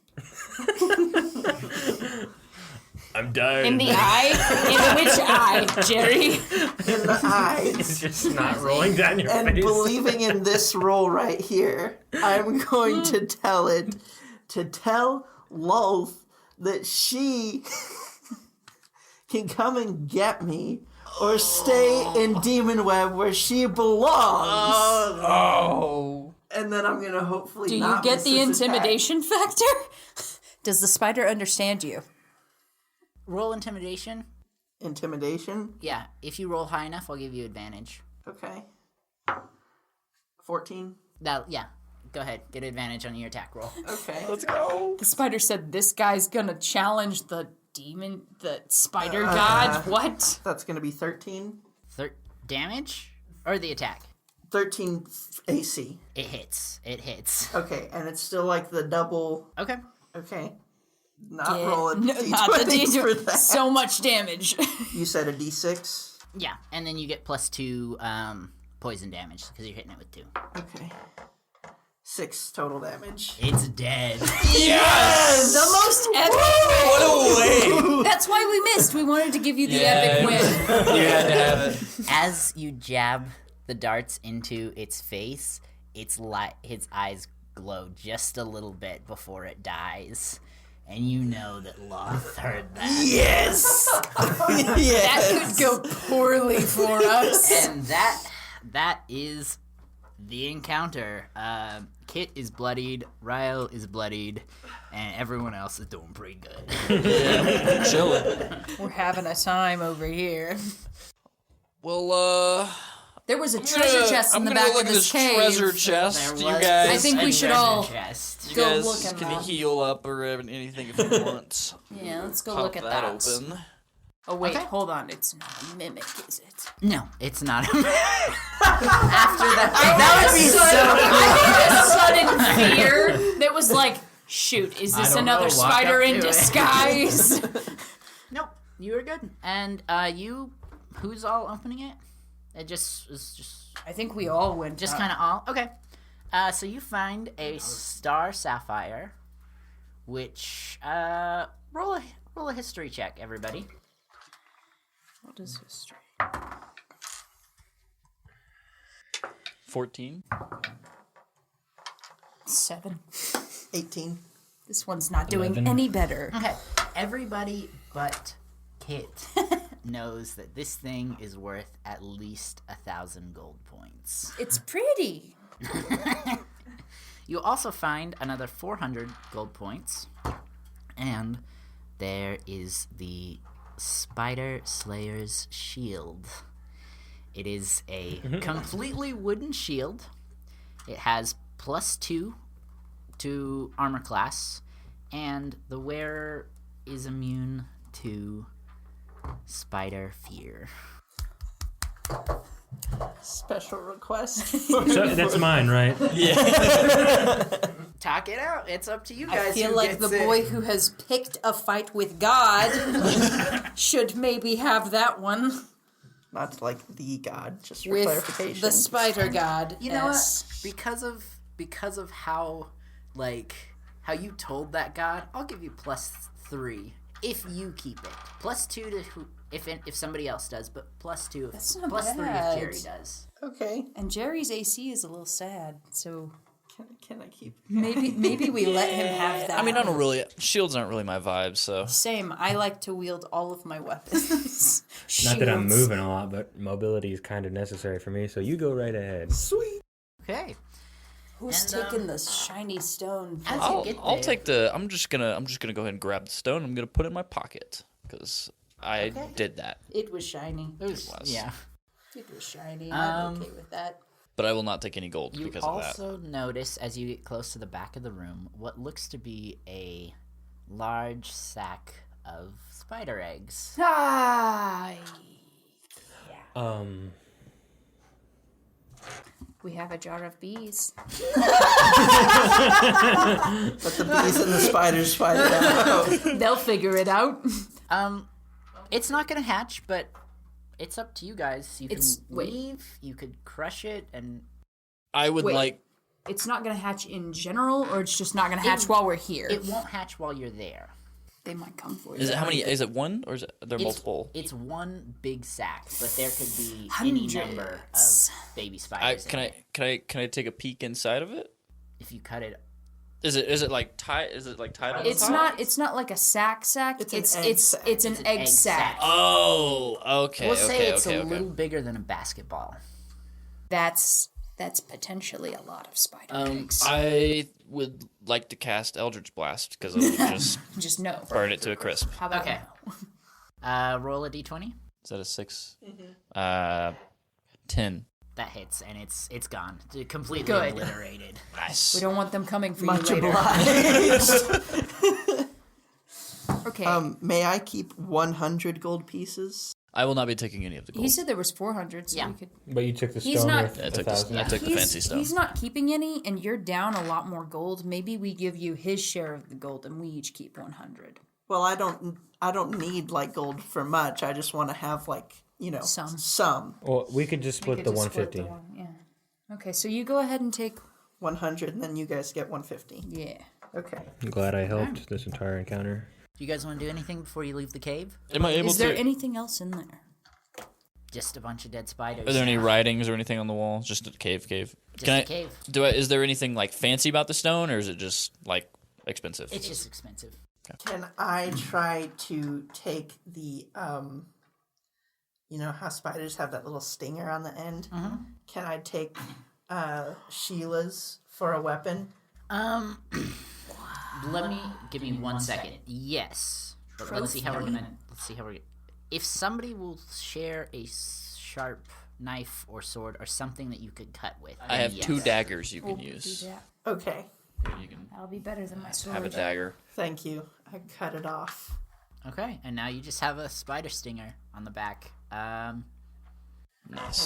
I'm dying. In the eye? In which eye, Jerry? In the eyes. It's just not rolling down your And face. believing in this roll right here, I'm going to tell Lolth that she can come and get me or stay in Demon Web where she belongs. Oh. And then I'm going to hopefully Do you not get miss the this attack. intimidation factor? Does the spider understand you? Roll intimidation. Intimidation? Yeah, if you roll high enough, I'll give you advantage. Okay. 14? Yeah, go ahead. Get advantage on your attack roll. Okay. The spider said this guy's gonna challenge the spider god. What? That's going to be 13. Damage? Or the attack? 13 AC. It hits. Okay, and it's still like the double. Okay. Okay. Not roll a D20 not the D20 for that. So much damage. You said a D6? Yeah, and then you get +2 poison damage because you're hitting it with 2. Okay. 6 total damage. It's dead. Yes! The most epic What a way! That's why we missed. We wanted to give you the epic win. You had to have it. As you jab the darts into its face, its eyes glow just a little bit before it dies. And you know that Loth heard that. Yes! That could go poorly for us. And that is the encounter. Kit is bloodied, Rael is bloodied, and everyone else is doing pretty good. Chilling. We're having a time over here. Well, There was a treasure chest in the back look of at this this cave. treasure chest. There You was guys, I think a we should treasure all chest. you go guys look in can that. heal up or anything if you want. Yeah, let's go Pop look at that that. open. Oh wait, Okay. hold on. It's not a mimic, is it? No, it's not. After that, That would be so. I had a sudden fear that was like, shoot, is this don't another know, walk spider up in to it. disguise? Nope, you were good. And who's all opening it? It is just I think we all went. just kind of all. Okay. So you find a star sapphire, which roll a history check, everybody. What is history? 14. 7. 18. This one's not doing 11. any better. Okay. Everybody but Kit knows that this thing is worth at least 1,000 gold points. It's pretty. You also find another 400 gold points, and there is the Spider Slayer's shield. It is a completely wooden shield. It has +2 to armor class, and the wearer is immune to spider fear. Special request. So that's mine, right? Talk it out. It's up to you I guys. feel who like the gets it. boy who has picked a fight with God should maybe have that one Not like the god, just for with clarification. the spider god. You know what? Because of how you told that god, I'll give you +3 if you keep it. +2 to if somebody else does, but +2 if That's not +3 bad. if Jerry does. Okay. And Jerry's AC is a little sad, so Can I keep... maybe we let him have that. I mean, I don't really. Shields aren't really my vibe, so. Same. I like to wield all of my weapons. Not that I'm Shields. moving a lot, but mobility is kind of necessary for me, so you go right ahead. Sweet. Okay. Who's And, taking the shiny stone? As you I'll get I'll there- take the. I'm just gonna go ahead and grab the stone. I'm gonna put it in my pocket because I Okay. did that. It was shiny. It was, was. yeah. It was shiny. I'm okay with that. But I will not take any gold You because of that. also notice as you get close to the back of the room what looks to be a large sack of spider eggs. We have a jar of bees. But the bees and the spiders fight it out. They'll figure it out. It's not gonna hatch, but it's up to you guys. You can Wait. leave, you could crush it, and I would Wait. like. It's not gonna hatch in general, or it's just not gonna hatch while we're here. it won't hatch while you're there. They might come for you. Is it how many? Is it one or is it there It's- multiple? It's one big sack, but there could be any number of Hundreds. baby spiders. in it. Can I take a peek inside of it? If you cut it, Is it like tied? Is it like tied on the It's top? not. It's not like a sack. It's an egg sack. It's an egg egg sack. sack. Oh, okay. we'll okay, say it's okay, a okay. little bigger than a basketball. That's potentially a lot of spider eggs. I would like to cast Eldritch Blast because it'll just Just no. burn it to a crisp. How about Okay. no? Roll a d20. Is that a 6? 10. That hits, and it's gone. It's completely Good. obliterated. Nice. We don't want them coming for Much you later. obliged. Okay. May I keep 100 gold pieces? I will not be taking any of the gold. He said there was 400, so Yeah. we could. But you took the He's stone not- with I took, 1,000. I took the fancy stuff. He's not keeping any, and you're down a lot more gold. Maybe we give you his share of the gold, and we each keep 100. Well, I don't need like gold for much. I just want to have like, some. Well, we could just split We the could just split 150. the one, yeah. Okay, so you go ahead and take. 100 and then you guys get 150. Yeah. Okay. I'm glad I helped this entire encounter. Do you guys want to do anything before you leave the cave? Am I able Is there to? anything else in there? Just a bunch of dead spiders. Are there any writings or anything on the wall? Just a cave. Just Can a I? cave. Is there anything like fancy about the stone, or is it just like expensive? It's just expensive. Can I try to take the how spiders have that little stinger on the end? Mm-hmm. Can I take Sheila's for a weapon? Give me 1 second. Yes. But let's see how we're gonna. If somebody will share a sharp knife or sword or something that you could cut with, I have yes. 2 daggers you We'll can do use. that. Okay. You can That'll be better than my sword. have a dagger. Thank you. I cut it off. Okay, and now you just have a spider stinger on the back. Nice.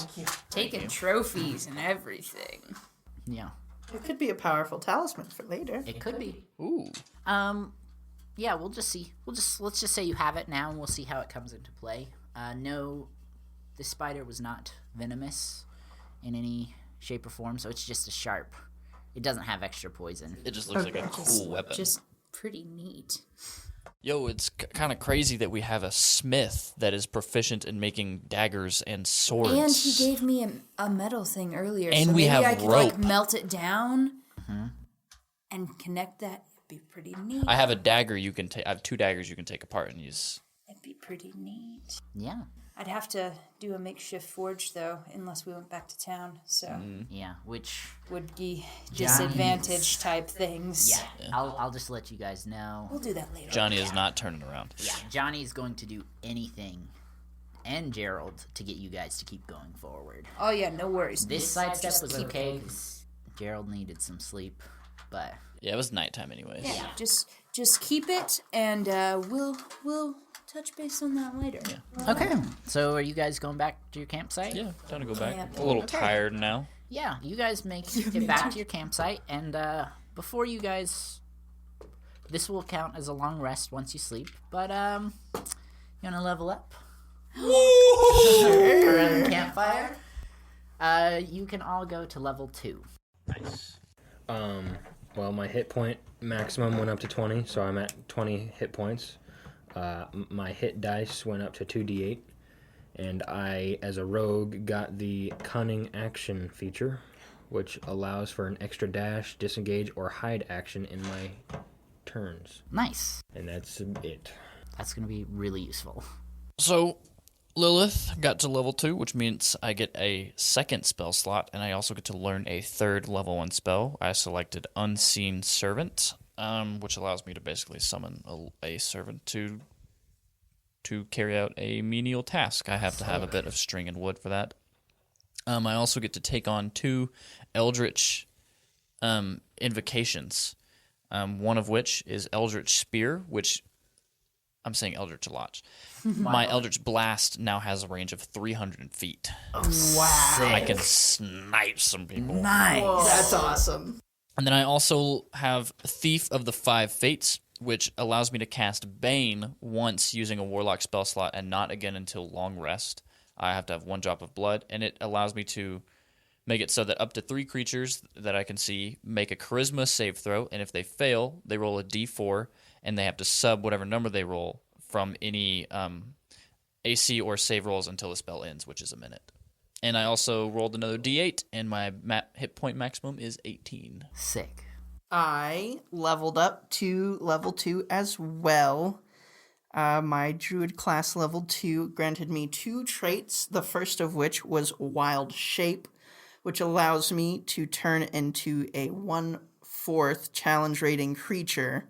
Thank you. Taking trophies and everything. Yeah, It could be a powerful talisman for later. it could be. Ooh. Yeah, we'll just see. Let's just say you have it now, and we'll see how it comes into play. No, the spider was not venomous in any shape or form, so it's just a sharp. It doesn't have extra poison. It just looks like a cool weapon. Just pretty neat. Yo, it's kind of crazy that we have a smith that is proficient in making daggers and swords. And he gave me a metal thing earlier, And so we maybe have I could rope. melt it down and connect that. It'd be pretty neat. I have a dagger you can take. I have 2 daggers you can take apart and use. It'd be pretty neat. Yeah, I'd have to do a makeshift forge though, unless we went back to town. So yeah. Which would be disadvantage type things. yeah, I'll just let you guys know. We'll do that later. Johnny is not turning around. Yeah, Johnny's going to do anything, and Gerald, to get you guys to keep going forward. Oh yeah, no worries. This sidestep Just was keep okay. going. 'Cause Gerald needed some sleep, but Yeah, it was nighttime anyways. Yeah, just keep it, and we'll touch base on that later. okay. So are you guys going back to your campsite? Yeah, time to go back. Yeah. A little tired now. Yeah, you guys make it back to your campsite, and before you guys, this will count as a long rest once you sleep. But you wanna level up around the campfire? You can all go to level 2. Nice. Well, my hit point maximum went up to 20, so I'm at 20 hit points. My hit dice went up to 2d8, and I, as a rogue, got the cunning action feature, which allows for an extra dash, disengage, or hide action in my turns. Nice. And that's it. That's gonna be really useful. So, Lilith got to level 2, which means I get a second spell slot, and I also get to learn a 3rd level 1 spell. I selected Unseen Servant, which allows me to basically summon a servant to carry out a menial task. I have to have a bit of string and wood for that. I also get to take on 2 Eldritch invocations, one of which is Eldritch Spear, which I'm saying Eldritch a lot. My Eldritch Blast now has a range of 300 feet. Wow. I can snipe some people. Nice. That's awesome. And then I also have Thief of the 5 Fates, which allows me to cast Bane once using a Warlock spell slot and not again until long rest. I have to have 1 drop of blood, and it allows me to make it so that up to 3 creatures that I can see make a Charisma save throw, and if they fail, they roll a d4, and they have to sub whatever number they roll from any AC or save rolls until the spell ends, which is a minute. And I also rolled another d8, and my hit point maximum is 18. Sick. I leveled up to level 2 as well. My druid class level 2 granted me 2 traits, the first of which was Wild Shape, which allows me to turn into a 1/4 challenge rating creature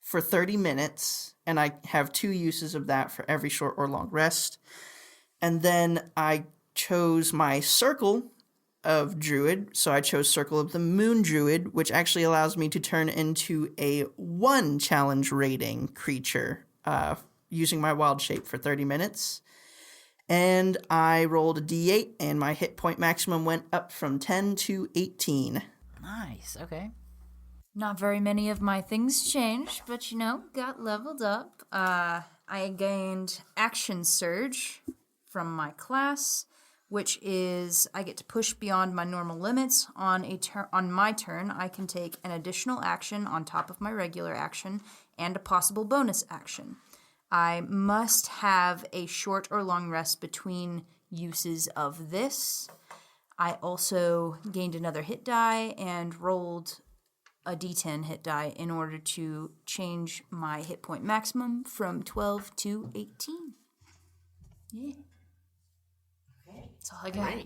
for 30 minutes, and I have 2 uses of that for every short or long rest. And then I chose my circle of druid, so I chose Circle of the Moon Druid, which actually allows me to turn into a 1 challenge rating creature using my wild shape for 30 minutes. And I rolled a d8, and my hit point maximum went up from 10 to 18. Nice. Okay. Not very many of my things changed, but got leveled up. I gained Action Surge from my class, which is I get to push beyond my normal limits. On my turn, I can take an additional action on top of my regular action and a possible bonus action. I must have a short or long rest between uses of this. I also gained another hit die and rolled a d10 hit die in order to change my hit point maximum from 12 to 18. Yeah. That's all I got.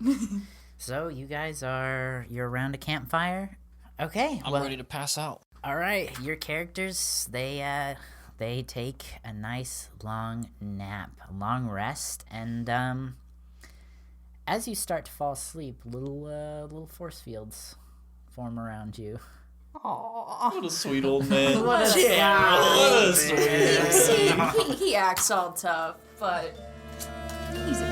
So you guys you're around a campfire. Okay. I'm ready to pass out. All right. Your characters they take a nice long nap, a long rest, and as you start to fall asleep, little force fields form around you. What a sweet old man. What a What a sweet. he acts all tough, but he's a